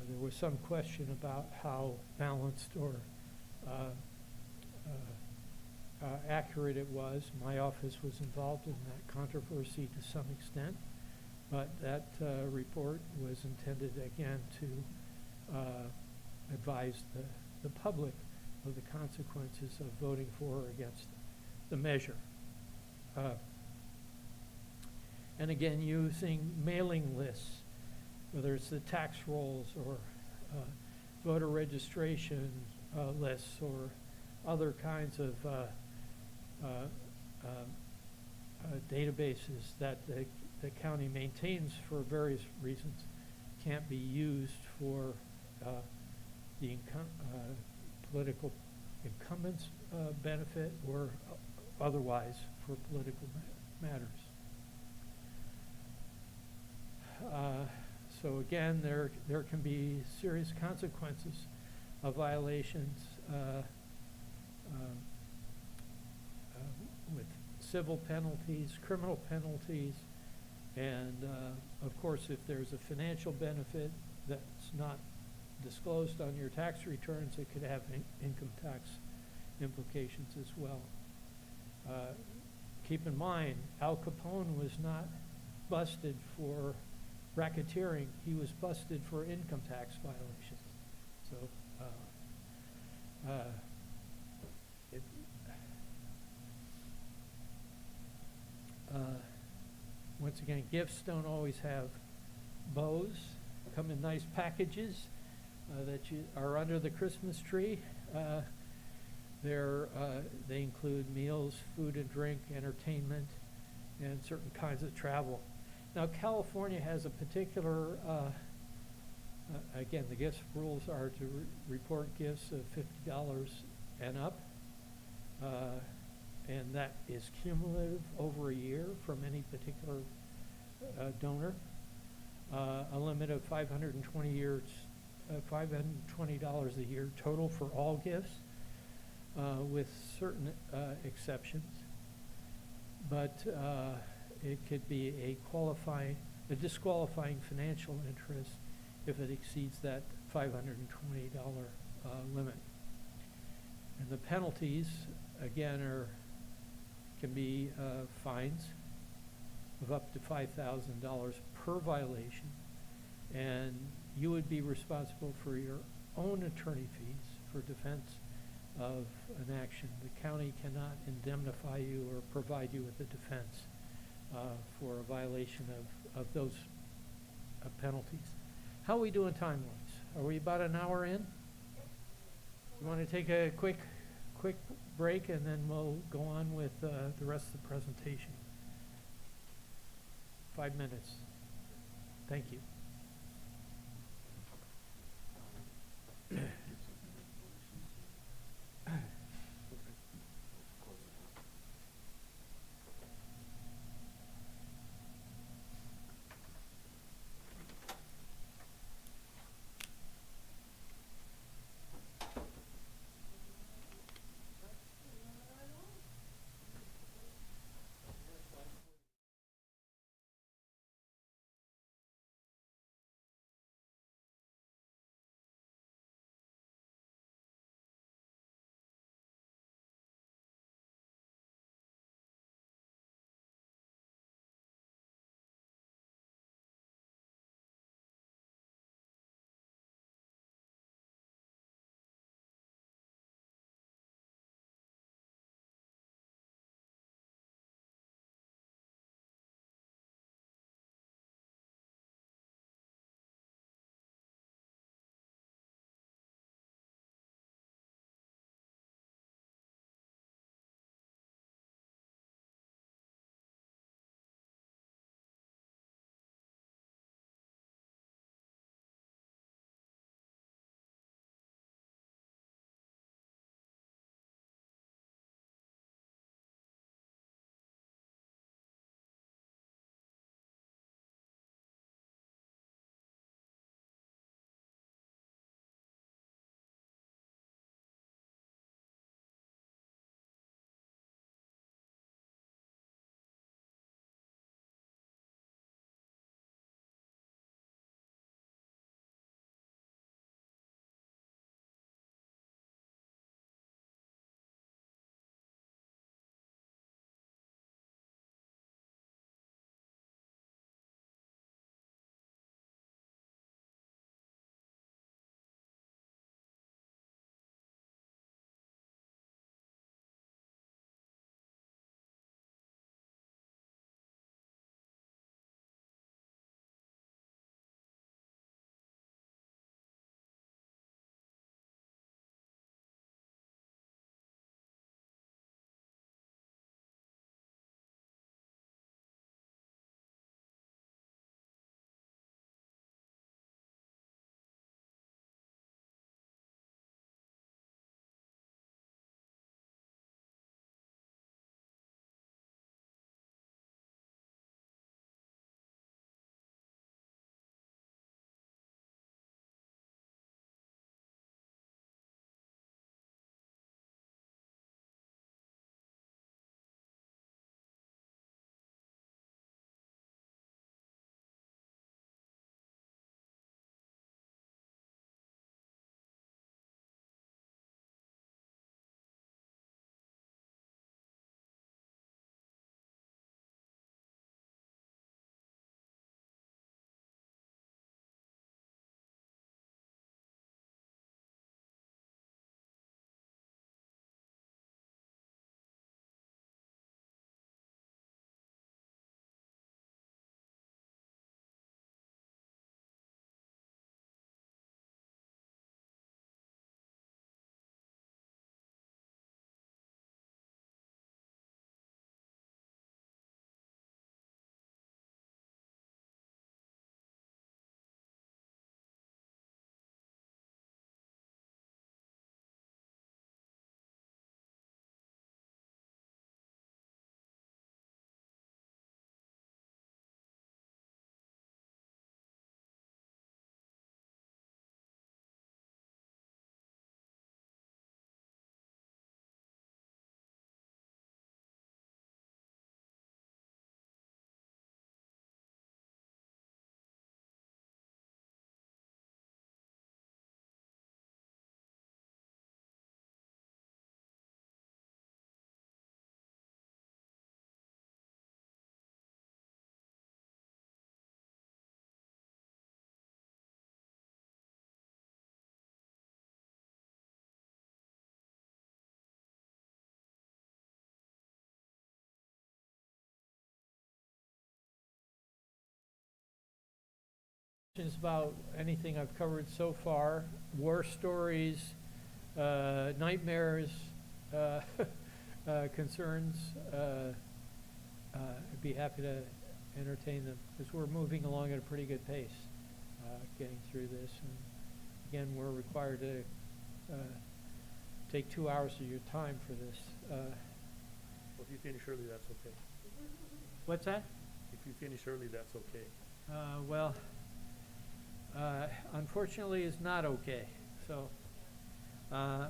there was some question about how balanced or accurate it was. My office was involved in that controversy to some extent, but that report was intended again to advise the public of the consequences of voting for or against the measure. And again, using mailing lists, whether it's the tax rolls or voter registration lists or other kinds of databases that the county maintains for various reasons, can't be used for the political incumbents' benefit or otherwise for political matters. So again, there can be serious consequences of violations with civil penalties, criminal penalties, and of course, if there's a financial benefit that's not disclosed on your tax returns, it could have income tax implications as well. Keep in mind, Al Capone was not busted for racketeering. He was busted for income tax violations. So once again, gifts don't always have bows. Come in nice packages that are under the Christmas tree. They include meals, food and drink, entertainment, and certain kinds of travel. Now, California has a particular, again, the gift rules are to report gifts of $50 and up, and that is cumulative over a year from any particular donor. A limit of $520 a year total for all gifts, with certain exceptions. But it could be a disqualifying financial interest if it exceeds that $520 limit. And the penalties, again, can be fines of up to $5,000 per violation, and you would be responsible for your own attorney fees for defense of an action. The county cannot indemnify you or provide you with a defense for a violation of those penalties. How are we doing time-wise? Are we about an hour in? You want to take a quick break, and then we'll go on with the rest of the presentation. 5 minutes. Thank you. Questions about anything I've covered so far? War stories, nightmares, concerns? I'd be happy to entertain them, because we're moving along at a pretty good pace, getting through this. And again, we're required to take 2 hours of your time for this. Well, if you finish early, that's okay. What's that? If you finish early, that's okay. Well, unfortunately, it's not okay. So I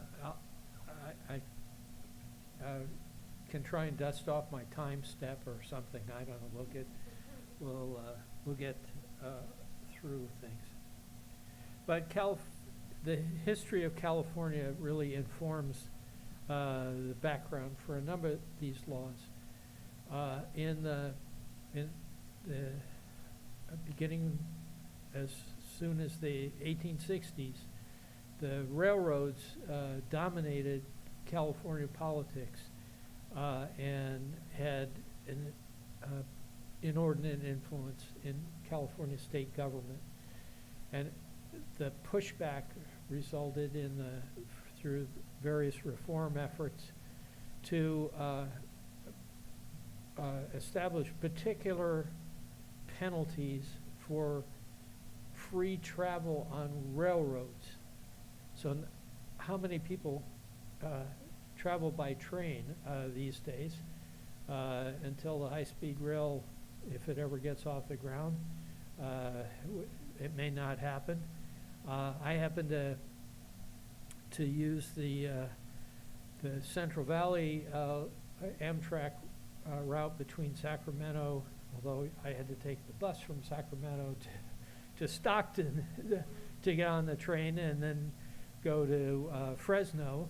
can try and dust off my time step or something. I don't know. We'll get through things. But the history of California really informs the background for a number of these laws. In the beginning, as soon as the 1860s, the railroads dominated California politics and had an inordinate influence in California state government. And the pushback resulted in through various reform efforts to establish particular penalties for free travel on railroads. So how many people travel by train these days until the high-speed rail, if it ever gets off the ground? It may not happen. I happen to use the Central Valley Amtrak route between Sacramento, although I had to take the bus from Sacramento to Stockton to get on the train, and then go to Fresno,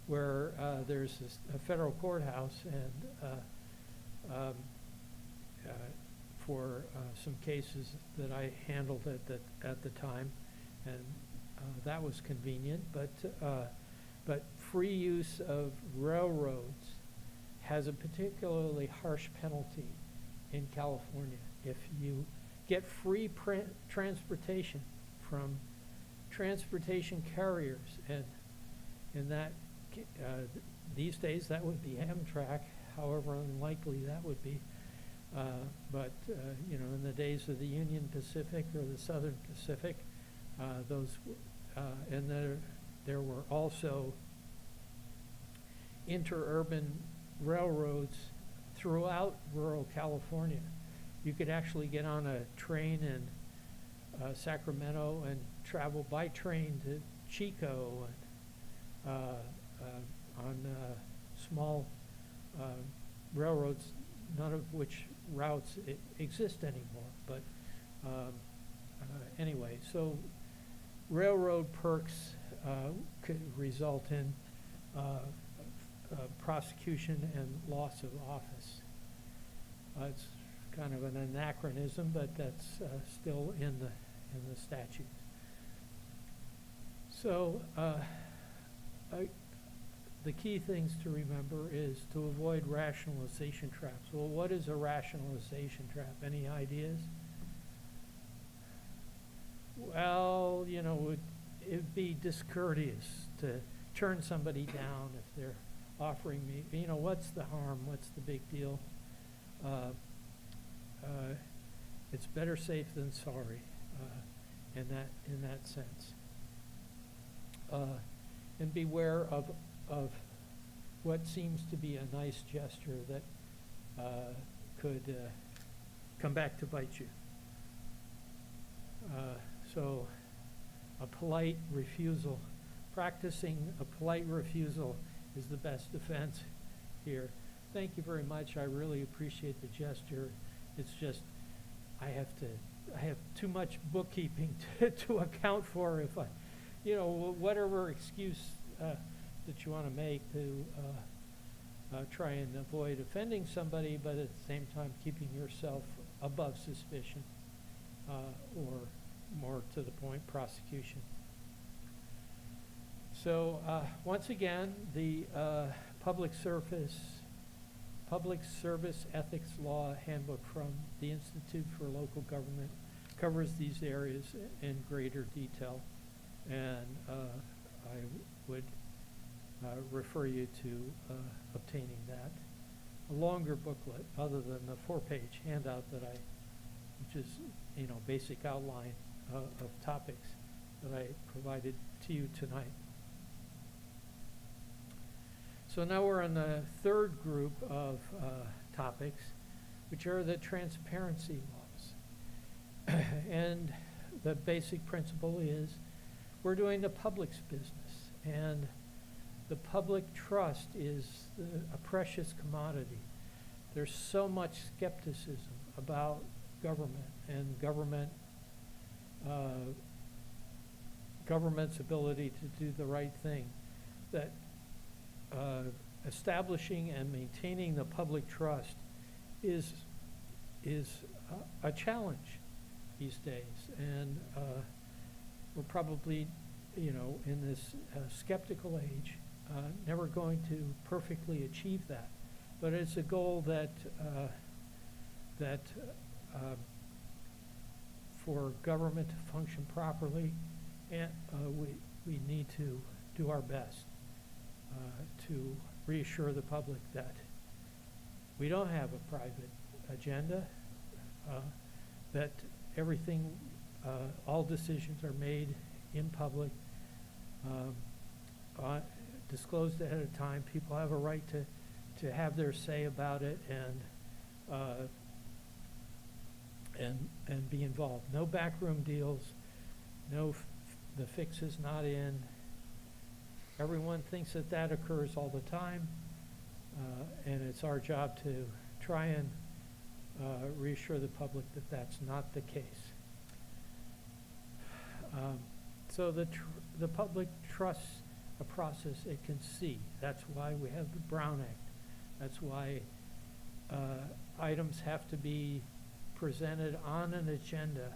where there's a federal courthouse, and for some cases that I handled at the time, and that was convenient. But free use of railroads has a particularly harsh penalty in California. If you get free transportation from transportation carriers, and in that these days that would be Amtrak, however unlikely that would be. But you know, in the days of the Union Pacific or the Southern Pacific, and there were also interurban railroads throughout rural California. You could actually get on a train in Sacramento and travel by train to Chico, and on small railroads, none of which routes exist anymore. But anyway, so railroad perks could result in prosecution and loss of office. It's kind of an anachronism, but that's still in the statute. So the key things to remember is to avoid rationalization traps. Well, what is a rationalization trap? Any ideas? Well, you know, it'd be discourteous to turn somebody down if they're offering me, you know, what's the harm? What's the big deal? It's better safe than sorry in that sense. And beware of what seems to be a nice gesture that could come back to bite you. So a polite refusal, practicing a polite refusal is the best defense here. Thank you very much. I really appreciate the gesture. It's just I have too much bookkeeping to account for if I, you know, whatever excuse that you want to make to try and avoid offending somebody, but at the same time keeping yourself above suspicion, or more to the point, prosecution. So once again, the Public Service Ethics Law Handbook from the Institute for Local Government covers these areas in greater detail, and I would refer you to obtaining that. A longer booklet, other than the 4-page handout which is, basic outline of topics that I provided to you tonight. So now we're on the third group of topics, which are the transparency laws. And the basic principle is we're doing the public's business, and the public trust is a precious commodity. There's so much skepticism about government and government's ability to do the right thing, that establishing and maintaining the public trust is a challenge these days, and we're probably, in this skeptical age, never going to perfectly achieve that. But it's a goal that for government to function properly, and we need to do our best to reassure the public that we don't have a private agenda, that everything, all decisions are made in public, disclosed ahead of time. People have a right to have their say about it and be involved. No backroom deals, the fix is not in. Everyone thinks that occurs all the time, and it's our job to try and reassure the public that that's not the case. So the public trusts a process it can see. That's why we have the Brown Act. That's why items have to be presented on an agenda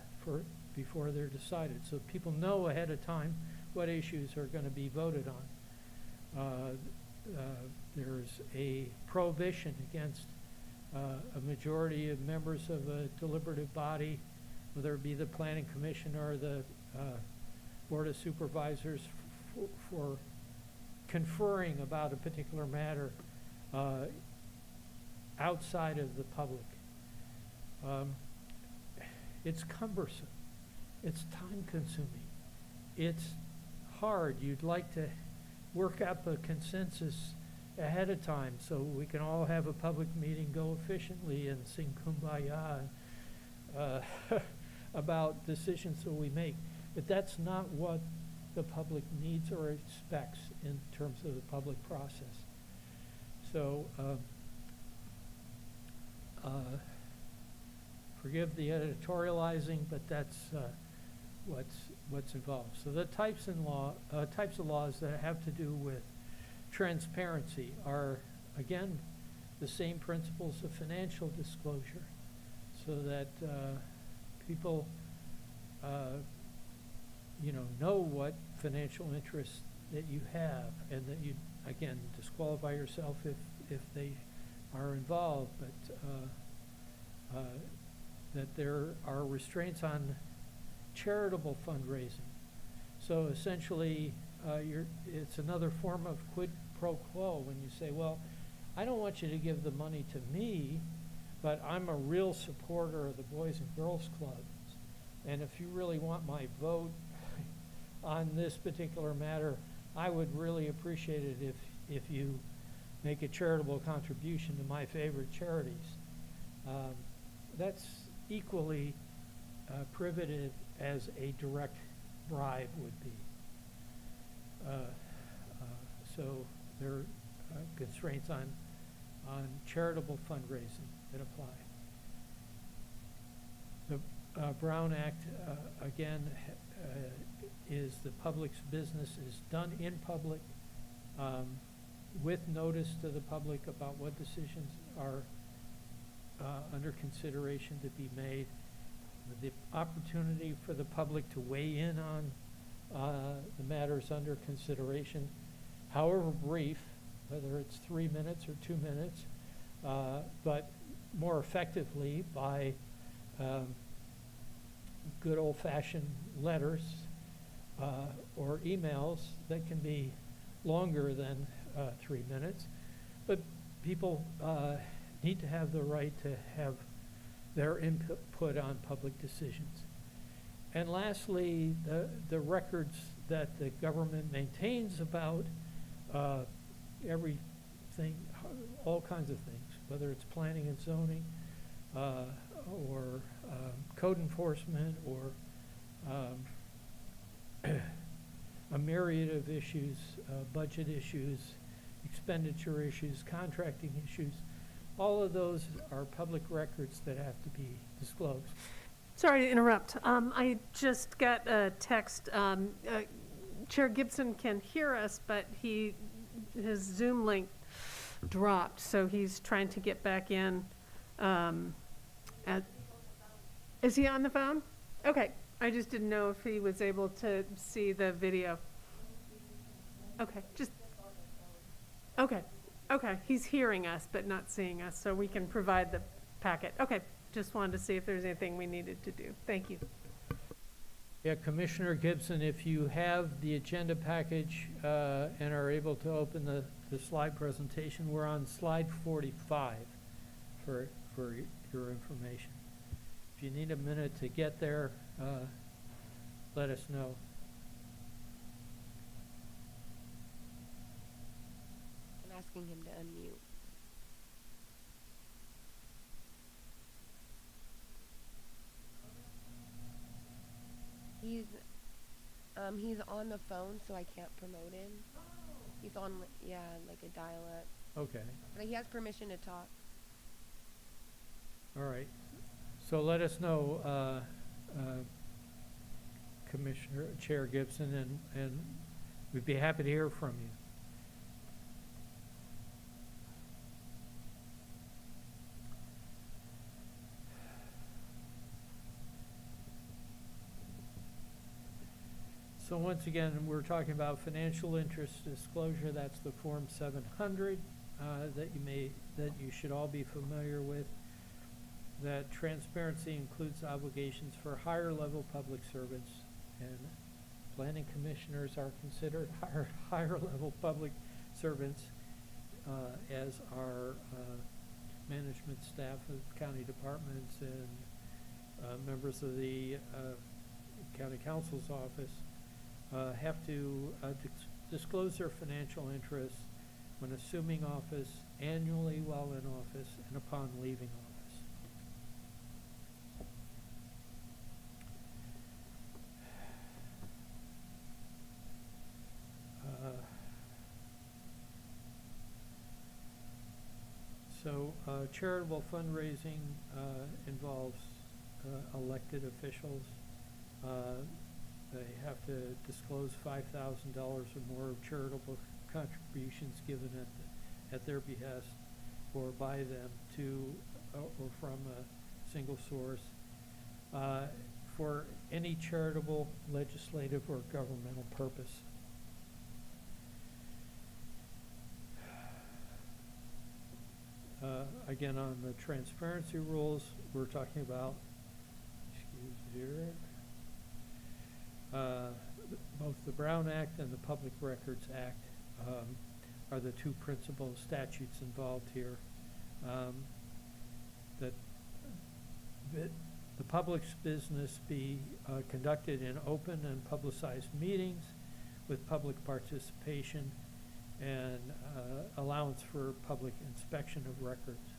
before they're decided, so people know ahead of time what issues are going to be voted on. There's a prohibition against a majority of members of a deliberative body, whether it be the Planning Commission or the Board of Supervisors, for conferring about a particular matter outside of the public. It's cumbersome. It's time-consuming. It's hard. You'd like to work up a consensus ahead of time so we can all have a public meeting, go efficiently, and sing Kumbaya about decisions that we make. But that's not what the public needs or expects in terms of the public process. So forgive the editorializing, but that's what's involved. So the types of laws that have to do with transparency are, again, the same principles of financial disclosure, so that people know what financial interests that you have, and that you, again, disqualify yourself if they are involved, but that there are restraints on charitable fundraising. So essentially, it's another form of quid pro quo when you say, well, I don't want you to give the money to me, but I'm a real supporter of the Boys and Girls Clubs, and if you really want my vote on this particular matter, I would really appreciate it if you make a charitable contribution to my favorite charities. That's equally privative as a direct bribe would be. So there are constraints on charitable fundraising that apply. The Brown Act, again, is the public's business is done in public, with notice to the public about what decisions are under consideration to be made, with the opportunity for the public to weigh in on the matters under consideration, however brief, whether it's 3 minutes or 2 minutes, but more effectively by good old-fashioned letters or emails that can be longer than 3 minutes. But people need to have the right to have their input on public decisions. And lastly, the records that the government maintains about everything, all kinds of things, whether it's planning and zoning, or code enforcement, or a myriad of issues, budget issues, expenditure issues, contracting issues. All of those are public records that have to be disclosed. Sorry to interrupt. I just got a text. Chair Gibson can hear us, but his Zoom link dropped, so he's trying to get back in. Is he on the phone? Okay. I just didn't know if he was able to see the video. Okay. Okay. He's hearing us, but not seeing us, so we can provide the packet. Okay. Just wanted to see if there's anything we needed to do. Thank you. Yeah, Commissioner Gibson, if you have the agenda package and are able to open the slide presentation, we're on slide 45 for your information. If you need a minute to get there, let us know. I'm asking him to unmute. He's on the phone, so I can't promote him. He's on, like a dial-up. Okay. But he has permission to talk. All right. So let us know, Commissioner Chair Gibson, and we'd be happy to hear from you. So once again, we're talking about financial interest disclosure. That's the Form 700 that you should all be familiar with. That transparency includes obligations for higher level public servants, and planning commissioners are considered higher level public servants, as are management staff of county departments and members of the county council's office. Have to disclose their financial interests when assuming office, annually while in office, and upon leaving office. Charitable fundraising involves elected officials. They have to disclose $5,000 or more of charitable contributions given at their behest or by them to or from a single source for any charitable, legislative, or governmental purpose. Again, on the transparency rules, we're talking about, both the Brown Act and the Public Records Act are the two principal statutes involved here. That the public's business be conducted in open and publicized meetings with public participation and allowance for public inspection of records.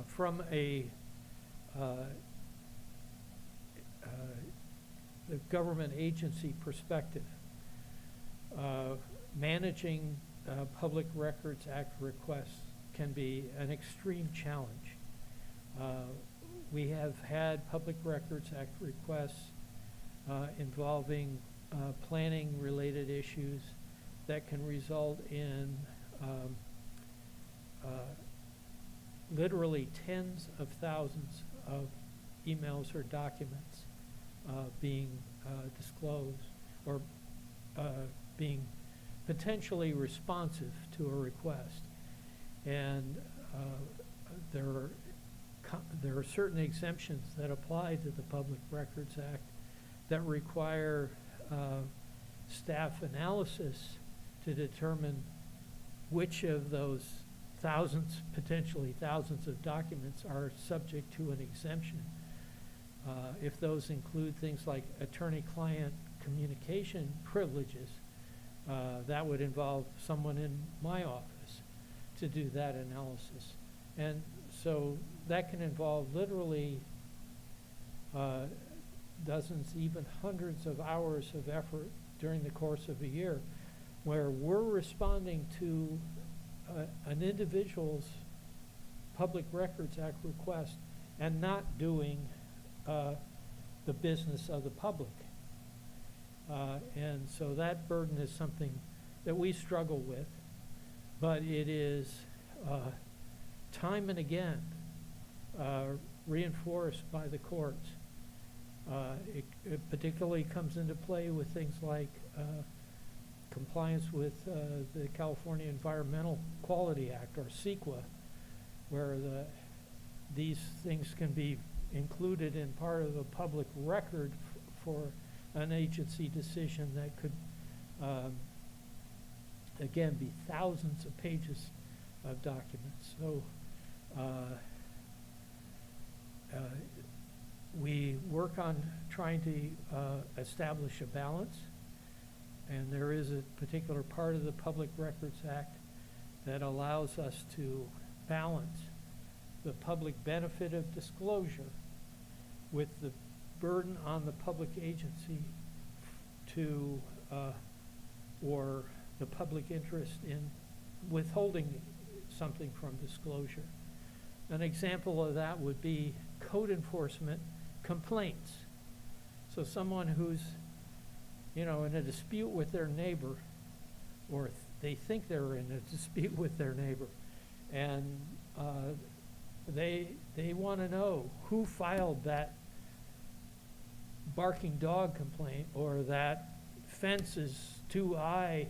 From the government agency perspective, managing Public Records Act requests can be an extreme challenge. We have had Public Records Act requests involving planning-related issues that can result in literally tens of thousands of emails or documents being disclosed or being potentially responsive to a request. And there are there are certain exemptions that apply to the Public Records Act that require staff analysis to determine which of those thousands, potentially thousands of documents are subject to an exemption. If those include things like attorney-client communication privileges, that would involve someone in my office to do that analysis. And so that can involve literally dozens, even hundreds of hours of effort during the course of a year, where we're responding to an individual's Public Records Act request and not doing the business of the public. And so that burden is something that we struggle with, but it is time and again reinforced by the courts. It particularly comes into play with things like compliance with the California Environmental Quality Act, or CEQA, where these things can be included in part of a public record for an agency decision that could, again, be thousands of pages of documents. So we work on trying to establish a balance, and there is a particular part of the Public Records Act that allows us to balance the public benefit of disclosure with the burden on the public agency to, or the public interest in withholding something from disclosure. An example of that would be code enforcement complaints. So someone who's, in a dispute with their neighbor, or they think they're in a dispute with their neighbor, and they want to know who filed that barking dog complaint, or that fence is too high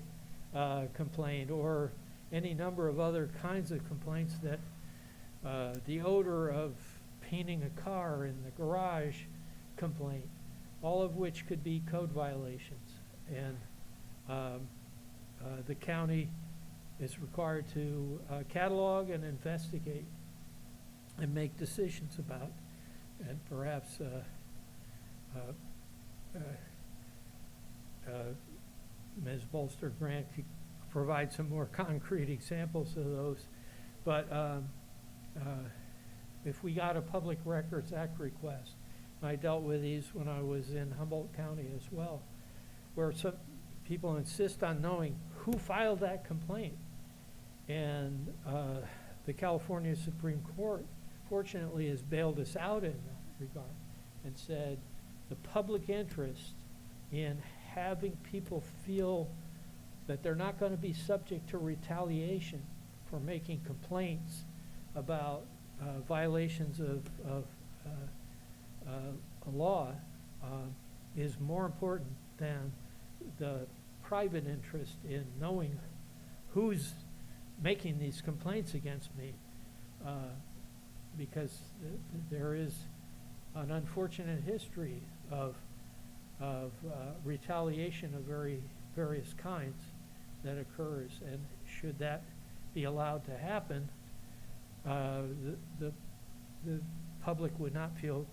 complaint, or any number of other kinds of complaints that the odor of painting a car in the garage complaint, all of which could be code violations. And the county is required to catalog and investigate and make decisions about, and perhaps Ms. Bolster-Grant could provide some more concrete examples of those. But if we got a Public Records Act request, I dealt with these when I was in Humboldt County as well, where some people insist on knowing who filed that complaint. And the California Supreme Court, fortunately, has bailed us out in that regard and said the public interest in having people feel that they're not going to be subject to retaliation for making complaints about violations of a law is more important than the private interest in knowing who's making these complaints against me, because there is an unfortunate history of retaliation of various kinds that occurs, and should that be allowed to happen, the public would not feel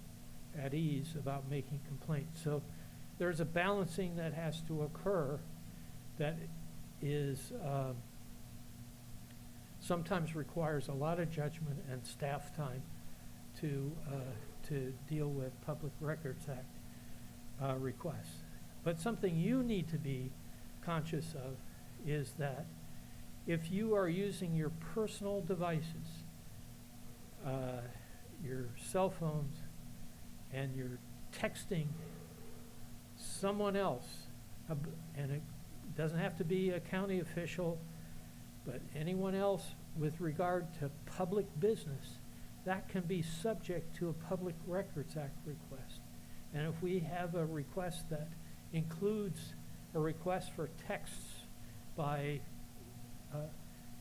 at ease about making complaints. So there's a balancing that has to occur that is sometimes requires a lot of judgment and staff time to deal with Public Records Act requests. But something you need to be conscious of is that if you are using your personal devices, your cell phones, and you're texting someone else, and it doesn't have to be a county official, but anyone else with regard to public business, that can be subject to a Public Records Act request. And if we have a request that includes a request for texts by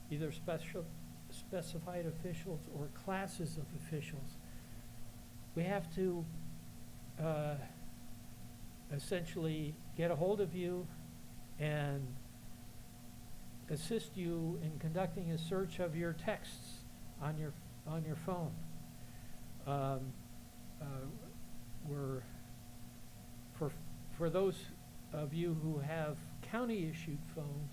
either specified officials or classes of officials we have to essentially get a hold of you and assist you in conducting a search of your texts on your phone. We're for those of you who have county-issued phones,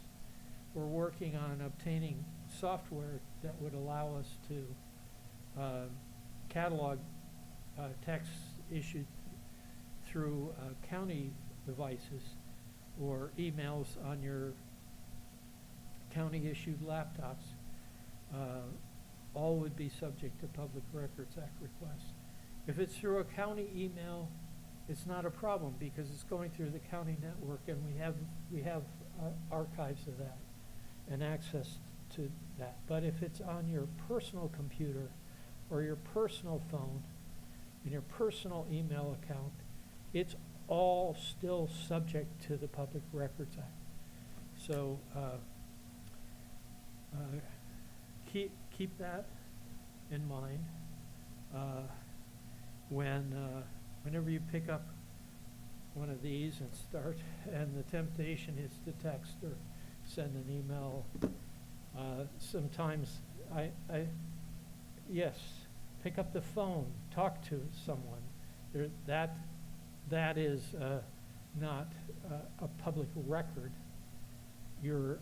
we're working on obtaining software that would allow us to catalog texts issued through county devices or emails on your county-issued laptops. All would be subject to Public Records Act requests. If it's through a county email, it's not a problem because it's going through the county network, and we have archives of that and access to that. But if it's on your personal computer or your personal phone and your personal email account, it's all still subject to the Public Records Act. So keep that in mind whenever you pick up one of these and start, and the temptation is to text or send an email. Sometimes yes, pick up the phone, talk to someone. That is not a public record. Your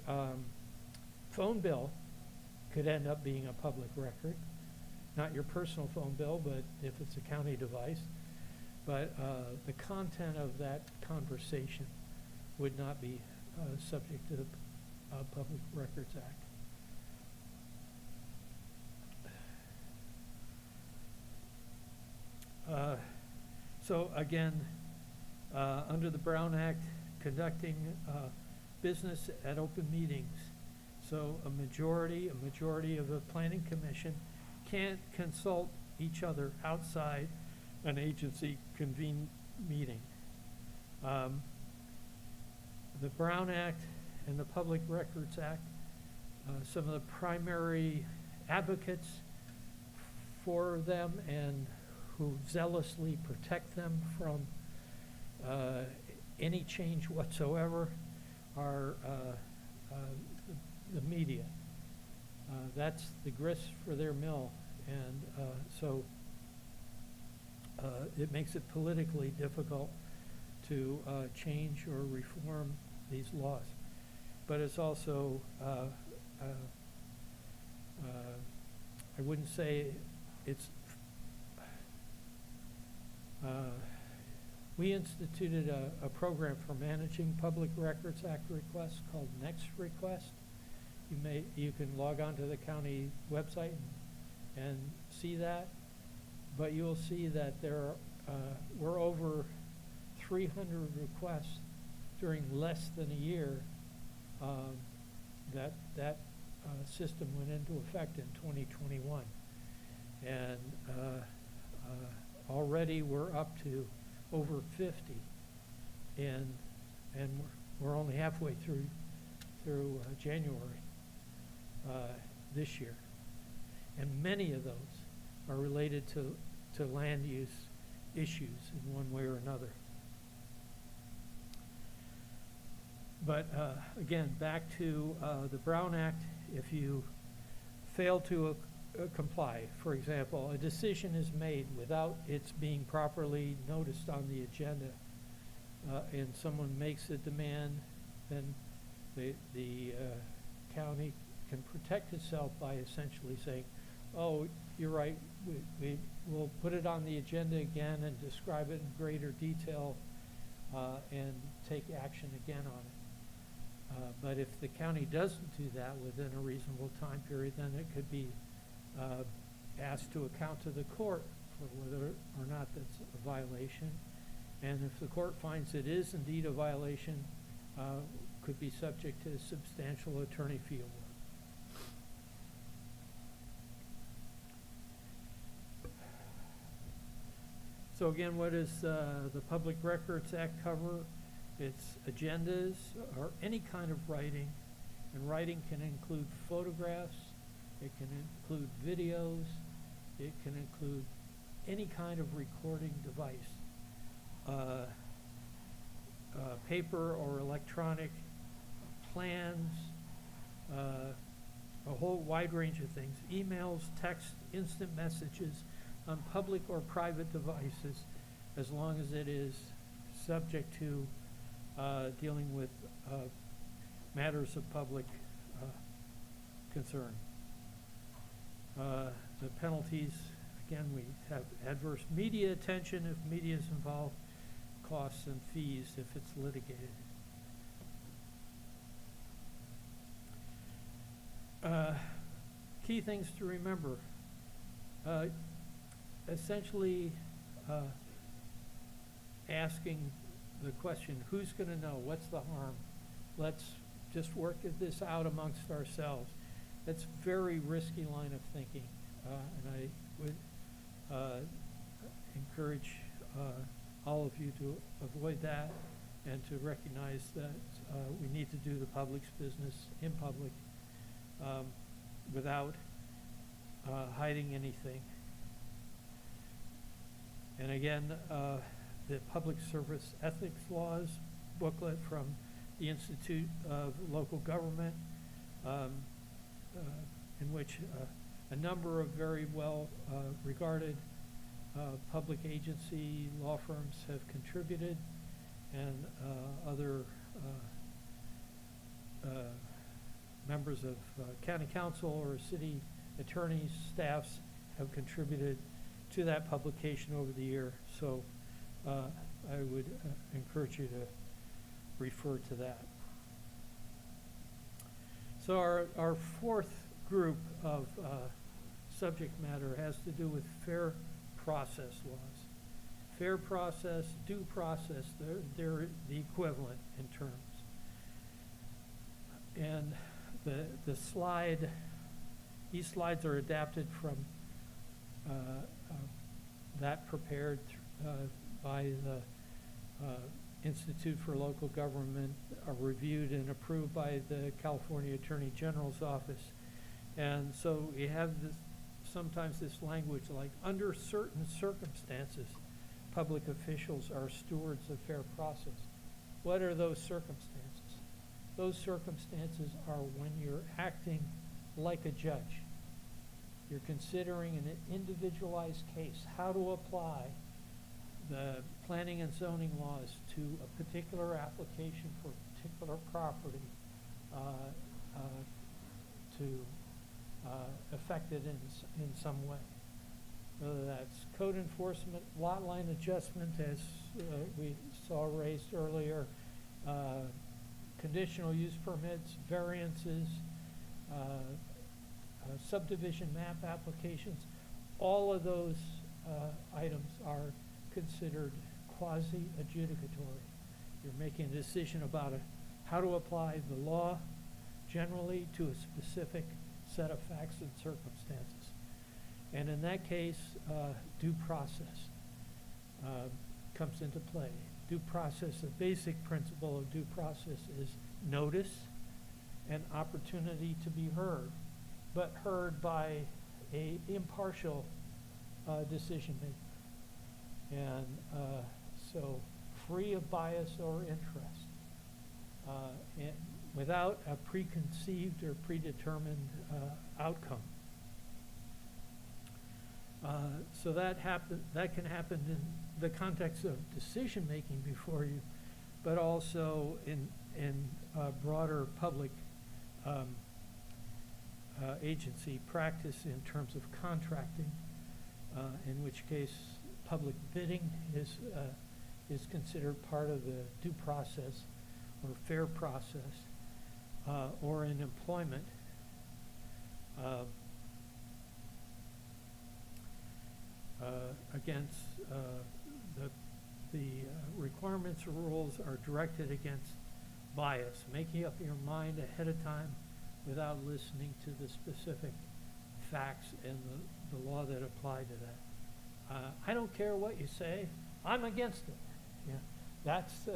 phone bill could end up being a public record, not your personal phone bill, but if it's a county device. But the content of that conversation would not be subject to the Public Records Act. So again, under the Brown Act, conducting business at open meetings. So a majority of the Planning Commission can't consult each other outside an agency convened meeting. The Brown Act and the Public Records Act, some of the primary advocates for them and who zealously protect them from any change whatsoever are the media. That's the grist for their mill, and so it makes it politically difficult to change or reform these laws. But it's also, I wouldn't say it's, we instituted a program for managing Public Records Act requests called Next Request. You can log on to the county website and see that, but you'll see that there were over 300 requests during less than a year that system went into effect in 2021. And already we're up to over 50, and we're only halfway through January this year. And many of those are related to land use issues in one way or another. But again, back to the Brown Act, if you fail to comply, for example, a decision is made without its being properly noticed on the agenda, and someone makes a demand, then the county can protect itself by essentially saying, oh, you're right, we will put it on the agenda again and describe it in greater detail and take action again on it. But if the county doesn't do that within a reasonable time period, then it could be asked to account to the court for whether or not that's a violation. And if the court finds it is indeed a violation, could be subject to substantial attorney fee award. So again, what does the Public Records Act cover? It's agendas or any kind of writing, and writing can include photographs, it can include videos, it can include any kind of recording device, paper or electronic, plans, a whole wide range of things, emails, text, instant messages on public or private devices, as long as it is subject to dealing with matters of public concern. The penalties, again, we have adverse media attention if media is involved, costs and fees if it's litigated. Key things to remember. Essentially, asking the question, who's going to know? What's the harm? Let's just work this out amongst ourselves. That's a very risky line of thinking, and I would encourage all of you to avoid that and to recognize that we need to do the public's business in public without hiding anything. And again, the Public Service Ethics Laws booklet from the Institute of Local Government, in which a number of very well regarded public agency law firms have contributed, and other members of county council or city attorneys, staffs have contributed to that publication over the year. So I would encourage you to refer to that. So our fourth group of subject matter has to do with fair process laws. Fair process, due process, they're the equivalent in terms. And the slide, these slides are adapted from that prepared by the Institute for Local Government, reviewed and approved by the California Attorney General's office. And so we have this, sometimes this language like, under certain circumstances, public officials are stewards of fair process. What are those circumstances? Those circumstances are when you're acting like a judge. You're considering an individualized case, how to apply the planning and zoning laws to a particular application for a particular property to affect it in some way. Whether that's code enforcement, lot line adjustment, as we saw raised earlier, conditional use permits, variances, subdivision map applications, all of those items are considered quasi-adjudicatory. You're making a decision about how to apply the law generally to a specific set of facts and circumstances. And in that case, due process comes into play. Due process, the basic principle of due process is notice and opportunity to be heard, but heard by a impartial decision maker. And so free of bias or interest, and without a preconceived or predetermined outcome. So that can happen in the context of decision making before you, but also in broader public agency practice in terms of contracting, in which case public bidding is considered part of the due process or fair process, or in employment. Against the requirements or rules are directed against bias, making up your mind ahead of time without listening to the specific facts and the law that apply to that. I don't care what you say, I'm against it. Yeah, that's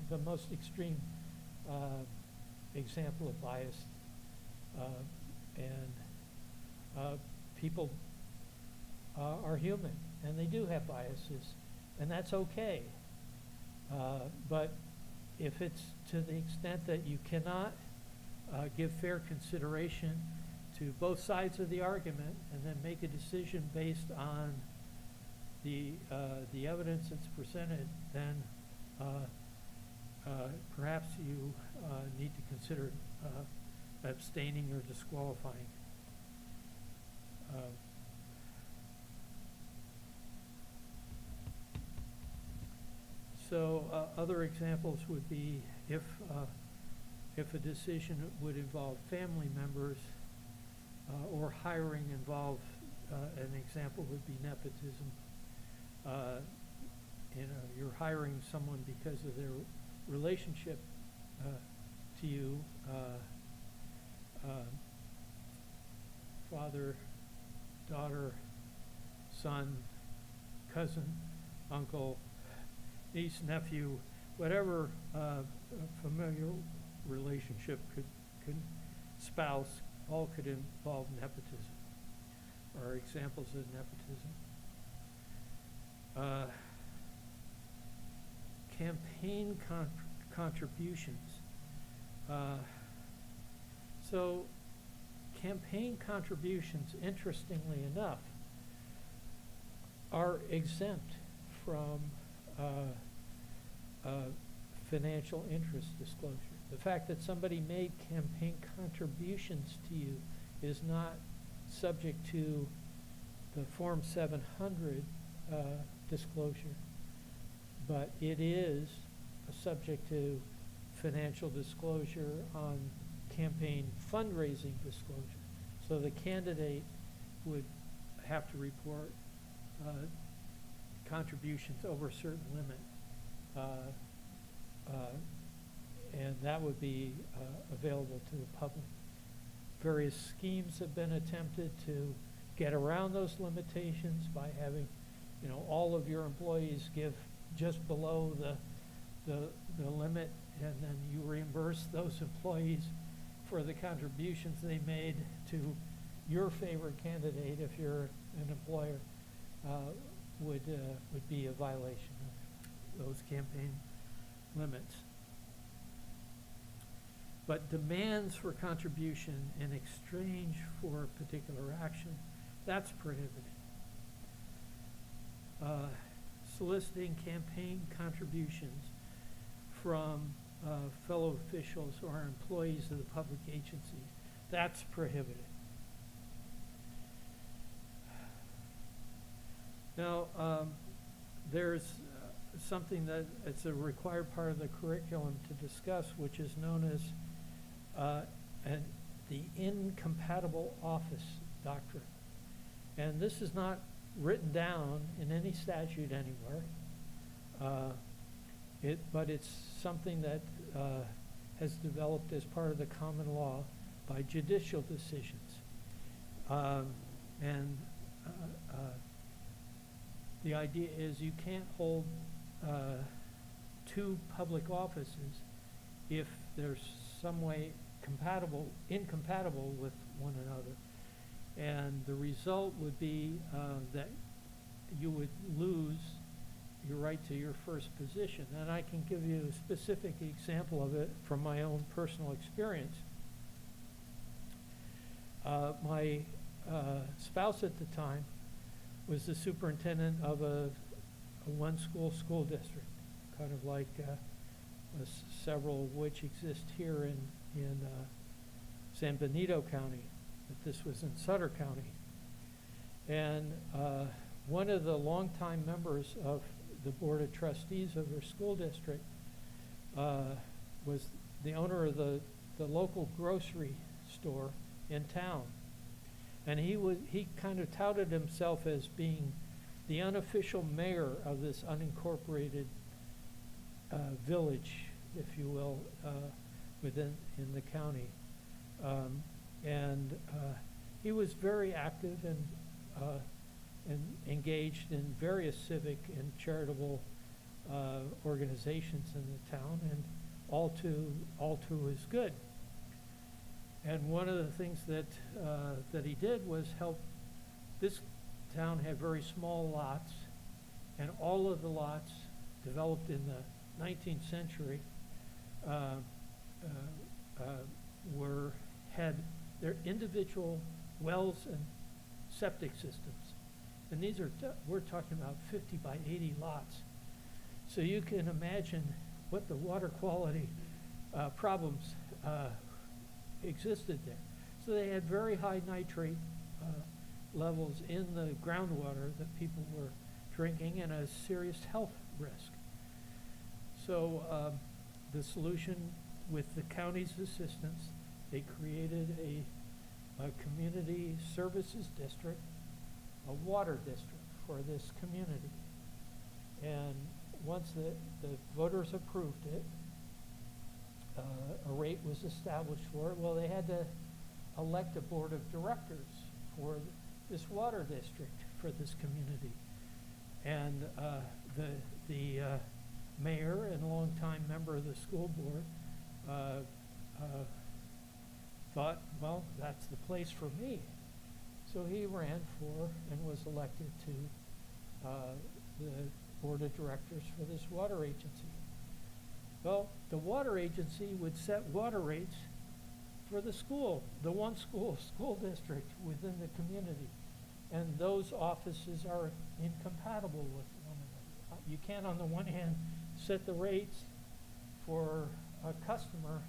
the most extreme example of bias, and people are human, and they do have biases, and that's okay. But if it's to the extent that you cannot give fair consideration to both sides of the argument and then make a decision based on the evidence that's presented, then perhaps you need to consider abstaining or disqualifying. So other examples would be if a decision would involve family members or hiring involve, an example would be nepotism. You're hiring someone because of their relationship to you, father, daughter, son, cousin, uncle, niece, nephew, whatever familiar relationship could spouse, all could involve nepotism, or examples of nepotism. Campaign contributions. So campaign contributions, interestingly enough, are exempt from financial interest disclosure. The fact that somebody made campaign contributions to you is not subject to the Form 700 disclosure, but it is subject to financial disclosure on campaign fundraising disclosure. So the candidate would have to report contributions over a certain limit, and that would be available to the public. Various schemes have been attempted to get around those limitations by having, all of your employees give just below the limit, and then you reimburse those employees for the contributions they made to your favorite candidate if you're an employer, would be a violation of those campaign limits. But demands for contribution in exchange for a particular action, that's prohibited. Soliciting campaign contributions from fellow officials or employees of the public agencies, that's prohibited. Now, there's something that it's a required part of the curriculum to discuss, which is known as the incompatible office doctrine. And this is not written down in any statute anywhere, but it's something that has developed as part of the common law by judicial decisions. The idea is you can't hold two public offices if there's some way incompatible with one another. And the result would be that you would lose your right to your first position. And I can give you a specific example of it from my own personal experience. My spouse at the time was the superintendent of a one-school school district, kind of like several of which exist here in San Benito County, but this was in Sutter County. And one of the longtime members of the Board of Trustees of her school district was the owner of the local grocery store in town. And he kind of touted himself as being the unofficial mayor of this unincorporated village, if you will, in the county. He was very active and engaged in various civic and charitable organizations in the town, and all to his good. And one of the things that he did was help this town had very small lots, and all of the lots developed in the 19th century had their individual wells and septic systems. And these are, we're talking about 50 by 80 lots. So you can imagine what the water quality problems existed there. So they had very high nitrate levels in the groundwater that people were drinking, and a serious health risk. So the solution, with the county's assistance, they created a community services district, a water district for this community. And once the voters approved it, a rate was established for it. Well, they had to elect a board of directors for this water district for this community. And the mayor and longtime member of the school board thought, well, that's the place for me. So he ran for and was elected to the board of directors for this water agency. Well, the water agency would set water rates for the school, the one school district within the community. And those offices are incompatible with one another. You can't, on the one hand, set the rates for a customer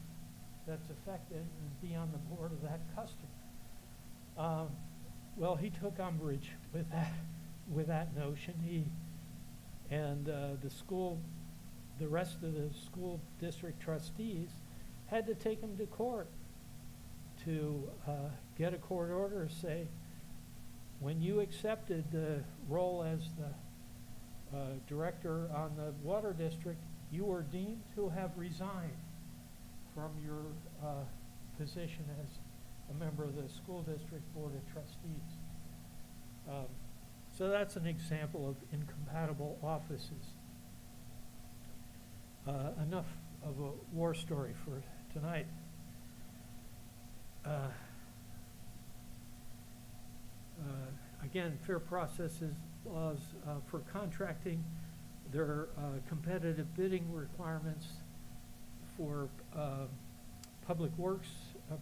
that's affected and be on the board of that customer. Well, he took umbrage with that notion. The rest of the school district trustees had to take him to court to get a court order to say, when you accepted the role as the director on the water district, you were deemed to have resigned from your position as a member of the school district board of trustees. So that's an example of incompatible offices. Enough of a war story for tonight. Again, fair processes laws for contracting. There are competitive bidding requirements for public works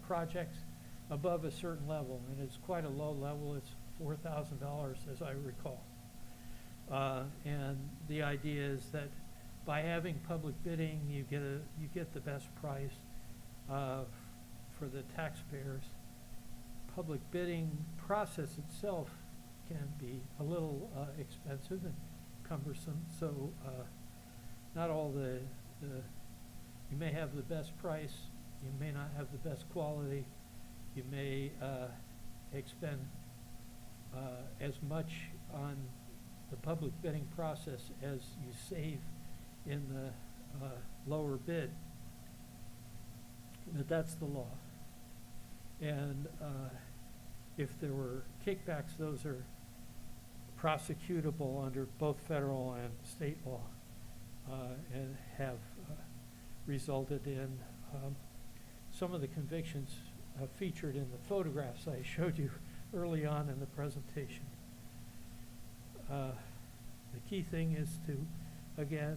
projects above a certain level, and it's quite a low level. It's $4,000, as I recall. And the idea is that by having public bidding, you get the best price for the taxpayers. Public bidding process itself can be a little expensive and cumbersome, so not all you may have the best price, you may not have the best quality, you may expend as much on the public bidding process as you save in the lower bid. But that's the law. And if there were kickbacks, those are prosecutable under both federal and state law, and have resulted in some of the convictions featured in the photographs I showed you early on in the presentation. The key thing is to, again,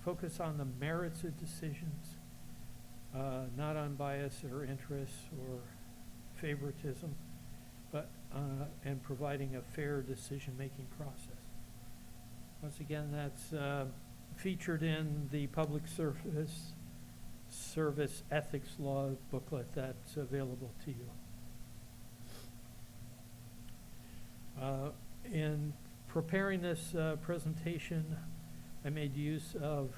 focus on the merits of decisions, not on bias or interest or favoritism, but and providing a fair decision-making process. Once again, that's featured in the public service ethics law booklet that's available to you. In preparing this presentation, I made use of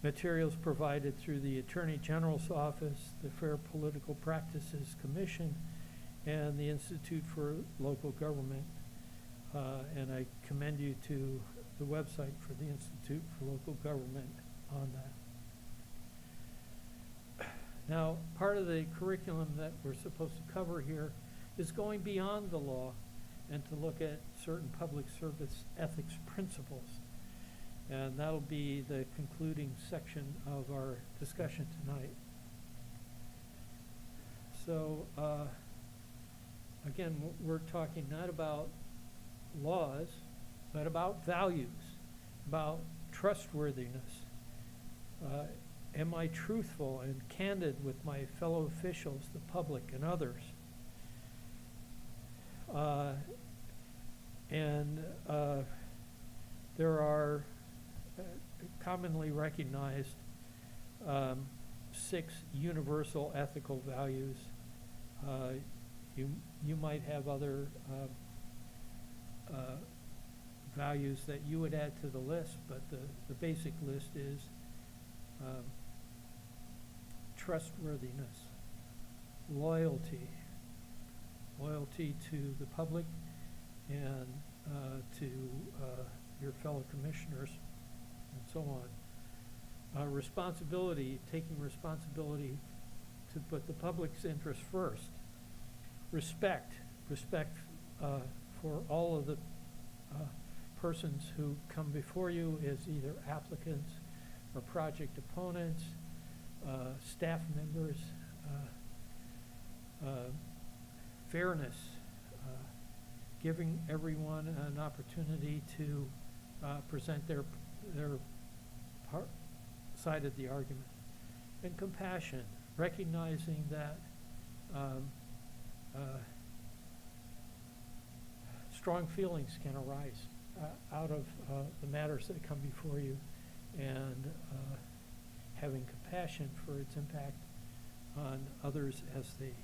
materials provided through the Attorney General's Office, the Fair Political Practices Commission, and the Institute for Local Government. And I commend you to the website for the Institute for Local Government on that. Now, part of the curriculum that we're supposed to cover here is going beyond the law and to look at certain public service ethics principles. And that'll be the concluding section of our discussion tonight. So again, we're talking not about laws, but about values, about trustworthiness. Am I truthful and candid with my fellow officials, the public, and others? There are commonly recognized 6 universal ethical values. You might have other values that you would add to the list, but the basic list is trustworthiness, loyalty to the public and to your fellow commissioners, and so on. Responsibility, taking responsibility to put the public's interest first. Respect for all of the persons who come before you as either applicants or project opponents, staff members, fairness, giving everyone an opportunity to present their side of the argument, and compassion, recognizing that strong feelings can arise out of the matters that come before you, and having compassion for its impact on others as they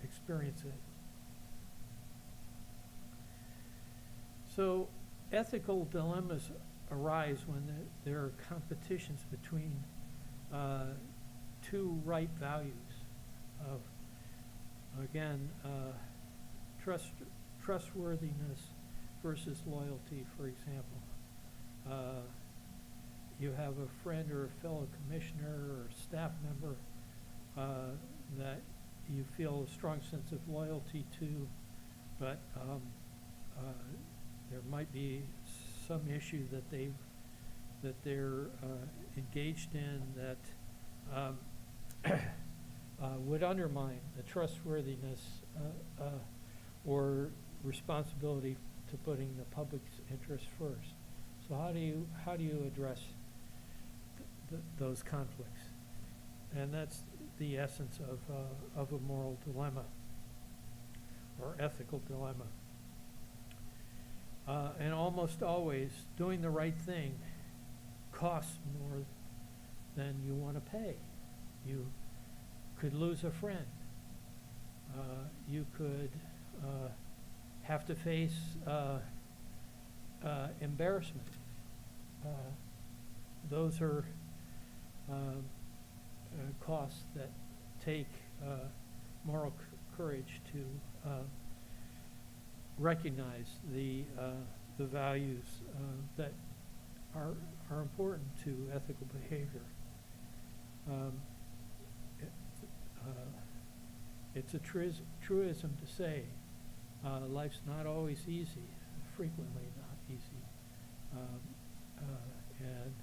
experience it. So ethical dilemmas arise when there are competitions between 2 right values of, again, trustworthiness versus loyalty, for example. You have a friend or a fellow commissioner or staff member that you feel a strong sense of loyalty to, but there might be some issue that they're engaged in that would undermine the trustworthiness or responsibility to putting the public's interest first. So how do you address those conflicts? And that's the essence of a moral dilemma or ethical dilemma. And almost always, doing the right thing costs more than you want to pay. You could lose a friend. You could have to face embarrassment. Those are costs that take moral courage to recognize the values that are important to ethical behavior. It's a truism to say life's not always easy, frequently not easy, and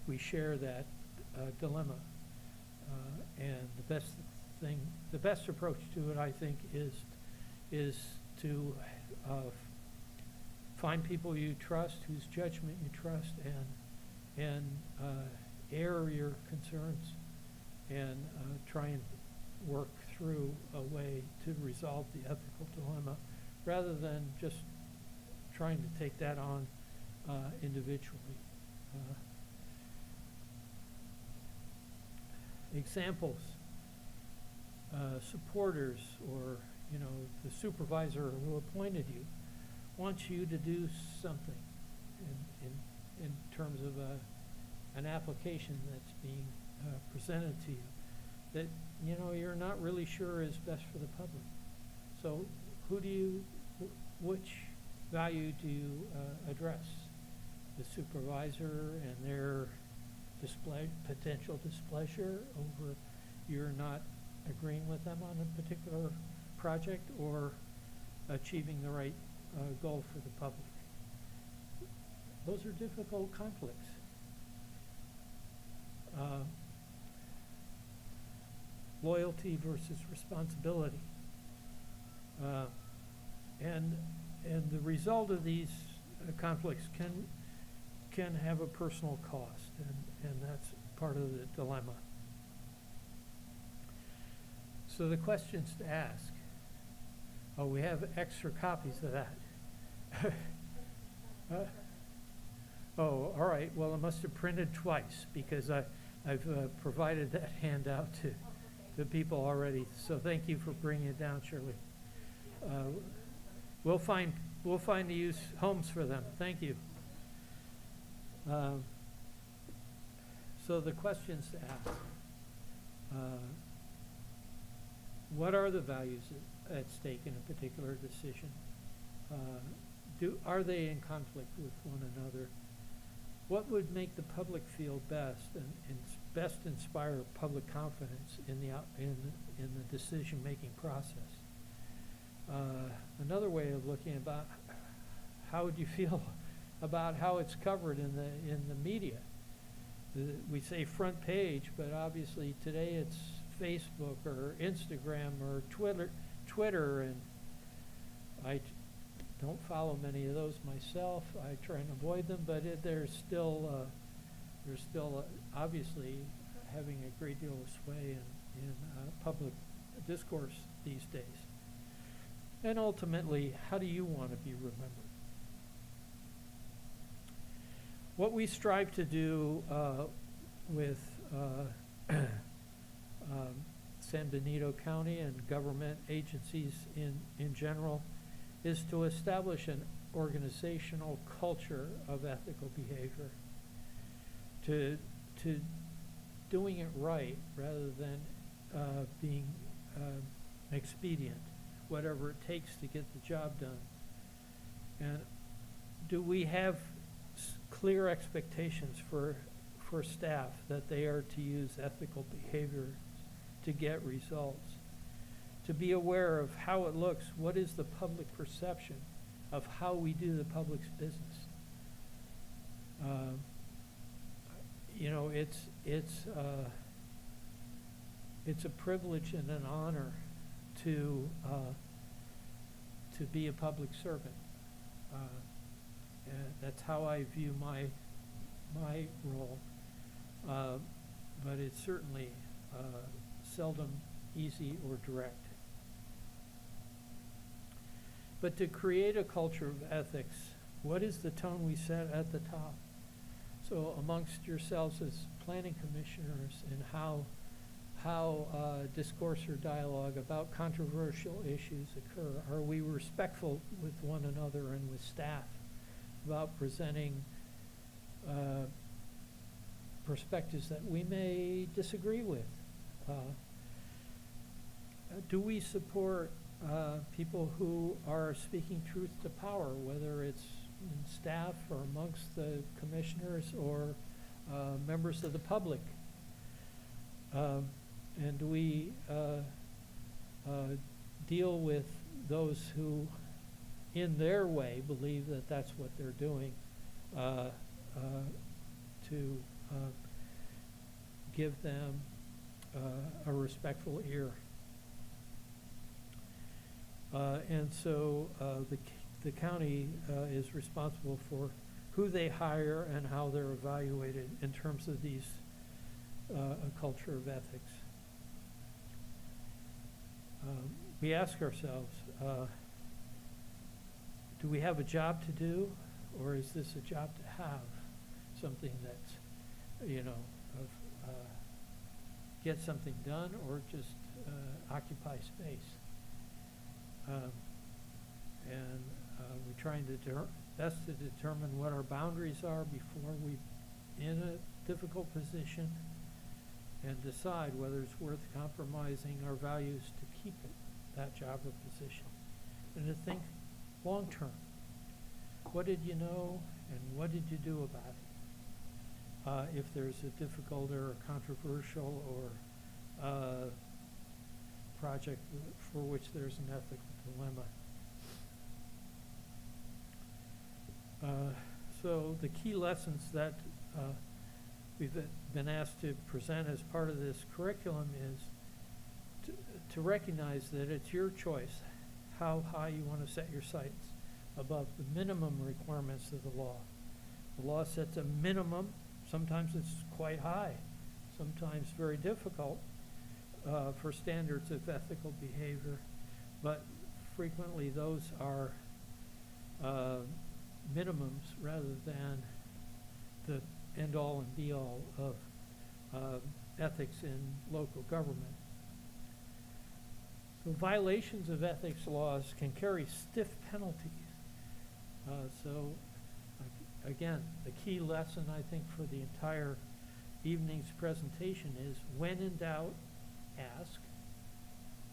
we share that dilemma. And the best approach to it, I think, is to find people you trust, whose judgment you trust, and air your concerns, and try and work through a way to resolve the ethical dilemma, rather than just trying to take that on individually. Examples, supporters, or the supervisor who appointed you wants you to do something in terms of an application that's being presented to you that you're not really sure is best for the public. So which value do you address? The supervisor and their potential displeasure over you're not agreeing with them on a particular project, or achieving the right goal for the public? Those are difficult conflicts. Loyalty versus responsibility. And the result of these conflicts can have a personal cost, and that's part of the dilemma. So the questions to ask. Oh, we have extra copies of that. Oh, all right. Well, it must have printed twice because I've provided that handout to people already. So thank you for bringing it down, Shirley. We'll find the use homes for them. Thank you. So the questions to ask. What are the values at stake in a particular decision? Are they in conflict with one another? What would make the public feel best and best inspire public confidence in the decision-making process? Another way of looking about how would you feel about how it's covered in the media? We say front page, but obviously today it's Facebook or Instagram or Twitter, and I don't follow many of those myself. I try and avoid them, but there's still obviously having a great deal of sway in public discourse these days. And ultimately, how do you want to be remembered? What we strive to do with San Benito County and government agencies in general is to establish an organizational culture of ethical behavior, to doing it right rather than being expedient, whatever it takes to get the job done. And do we have clear expectations for staff that they are to use ethical behavior to get results? To be aware of how it looks, what is the public perception of how we do the public's business? It's a privilege and an honor to be a public servant. And that's how I view my role, but it's certainly seldom easy or direct. But to create a culture of ethics, what is the tone we set at the top? So amongst yourselves as planning commissioners, and how discourse or dialogue about controversial issues occur? Are we respectful with one another and with staff about presenting perspectives that we may disagree with? Do we support people who are speaking truth to power, whether it's in staff or amongst the commissioners or members of the public? And do we deal with those who, in their way, believe that that's what they're doing, to give them a respectful ear? And so the county is responsible for who they hire and how they're evaluated in terms of these a culture of ethics. We ask ourselves, do we have a job to do, or is this a job to have? Something that's, get something done, or just occupy space? And we're trying best to determine what our boundaries are before we're in a difficult position, and decide whether it's worth compromising our values to keep that job or position. And to think long term. What did you know, and what did you do about it? If there's a difficult or controversial or project for which there's an ethical dilemma. So the key lessons that we've been asked to present as part of this curriculum is to recognize that it's your choice how high you want to set your sights above the minimum requirements of the law. The law sets a minimum. Sometimes it's quite high, sometimes very difficult for standards of ethical behavior, but frequently those are minimums rather than the end-all and be-all of ethics in local government. So violations of ethics laws can carry stiff penalties. So again, the key lesson I think for the entire evening's presentation is when in doubt, ask.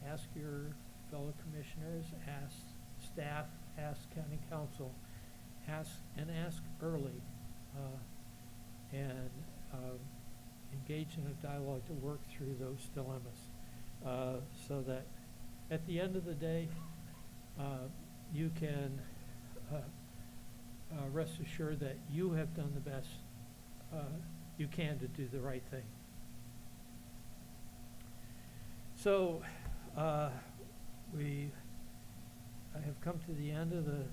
Ask your fellow commissioners, ask staff, ask county council, ask early, and engage in a dialogue to work through those dilemmas, so that at the end of the day, you can rest assured that you have done the best you can to do the right thing. So I have come to the end of the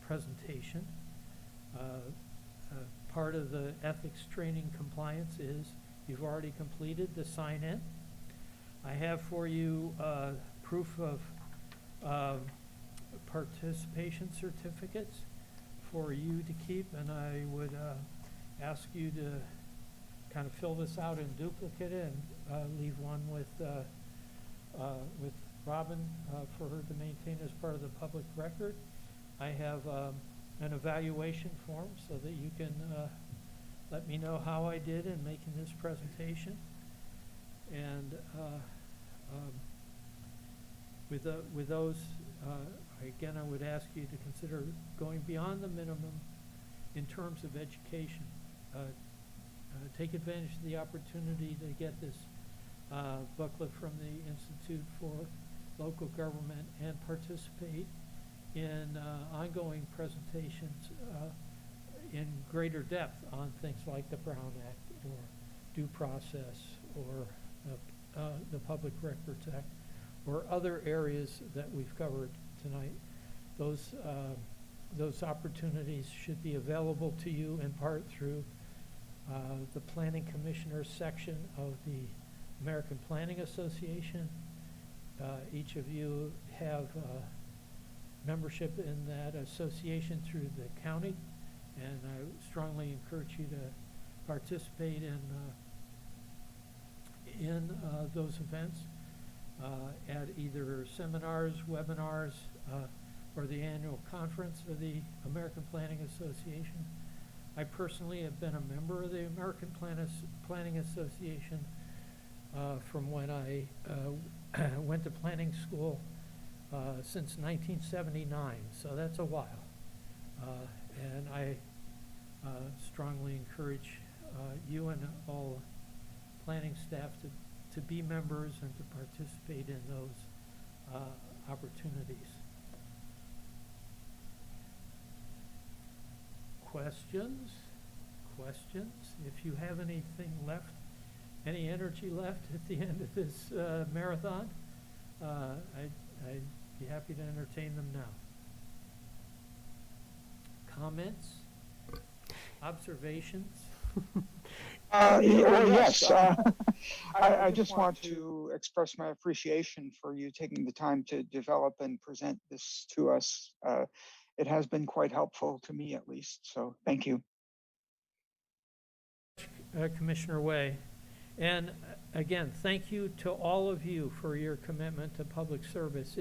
presentation. Part of the ethics training compliance is you've already completed the sign-in. I have for you proof of participation certificates for you to keep, and I would ask you to kind of fill this out and duplicate it and leave one with Robin for her to maintain as part of the public record. I have an evaluation form so that you can let me know how I did in making this presentation. And with those, again, I would ask you to consider going beyond the minimum in terms of education. Take advantage of the opportunity to get this booklet from the Institute for Local Government and participate in ongoing presentations in greater depth on things like the Brown Act or due process or the Public Records Act or other areas that we've covered tonight. Those opportunities should be available to you in part through the Planning Commissioners section of the American Planning Association. Each of you have membership in that association through the county, and I strongly encourage you to participate in those events at either seminars, webinars, or the annual conference of the American Planning Association. I personally have been a member of the American Planning Association from when I went to planning school since 1979, so that's a while. And I strongly encourage you and all planning staff to be members and to participate in those opportunities. Questions? If you have anything left, any energy left at the end of this marathon, I'd be happy to entertain them now. Comments? Observations? Yes. I just want to express my appreciation for you taking the time to develop and present this to us. It has been quite helpful to me, at least. So thank you. Commissioner Way. And again, thank you to all of you for your commitment to public service.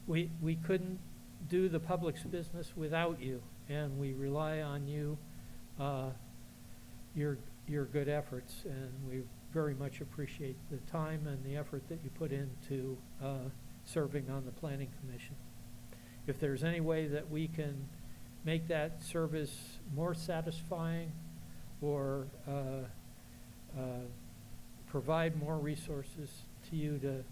We couldn't do the public's business without you, and we rely on you, your good efforts, and we very much appreciate the time and the effort that you put into serving on the Planning Commission. If there's any way that we can make that service more satisfying or provide more resources to you to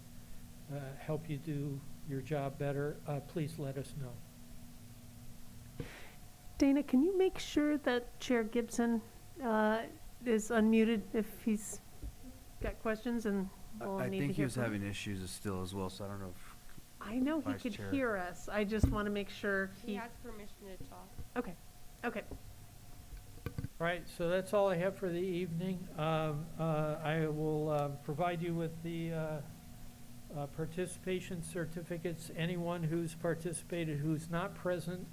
help you do your job better, please let us know. Dana, can you make sure that Chair Gibson is unmuted if he's got questions, and we'll I need to think he hear was from him. having issues still as well, so I don't know if, I know he Vice could Chair. hear us. I just want to make sure He he, has permission to talk. okay, okay. All right, so that's all I have for the evening. I will provide you with the participation certificates. Anyone who's participated who's not present,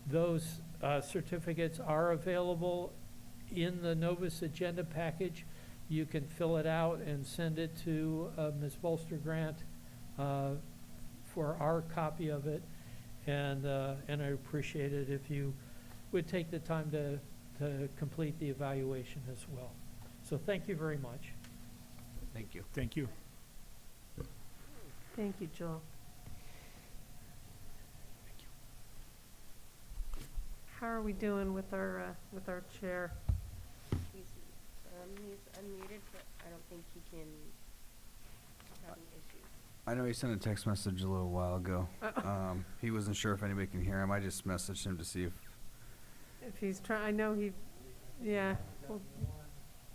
those certificates are available in the Novus agenda package. You can fill it out and send it to Ms. Bolster-Grant for our copy of it. And I appreciate it if you would take the time to complete the evaluation as well. So thank you very much. thank you. Thank you. Thank you, Joel. How are we doing with our chair? He's unmuted, but I don't think he can have any issues. I know he sent a text message a little while ago. He wasn't sure if anybody can hear him. I just messaged him to see if, If he's trying, I know he, yeah. Well,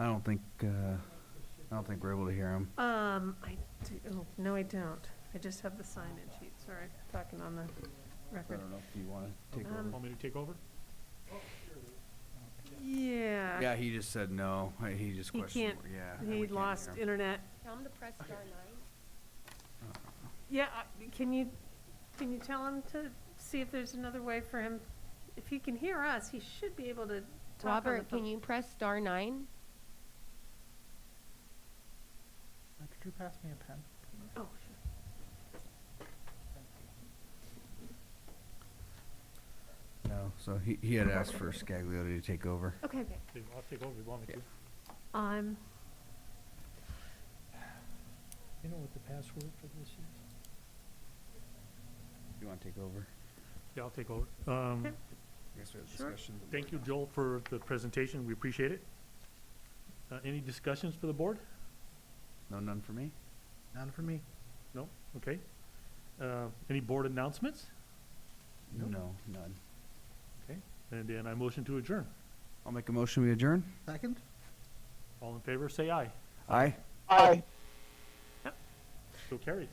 I don't think we're able to hear him. I do, oh, no, I don't. I just have the sign-in sheet, sorry, talking on the I record. don't know if you wanna take over. Want me to take over? Yeah. Yeah, he just said no. He just He questioned, can't, yeah. we he can't lost hear him. internet. Tell him to press star 9. Yeah, can you tell him to see if there's another way for him? If he can hear us, he should be able to talk on the Robert, phone. can you press star 9? Could you pass me a pen? Oh, sure. No, so he had asked for Scagliotti to take over. Okay. Okay, I'll take over if you want me to. You know what the password for this is? You wanna take over? Yeah, I'll take over. I guess we have Sure. discussion. Thank you, Joel, for the presentation. We appreciate it. Any discussions for the board? No, none for me? None for me. No? Okay. Any board announcements? No, none. Okay. And then I motion to adjourn. I'll make a motion, we adjourn? Second? All in favor, say aye. Aye. Aye. So carried.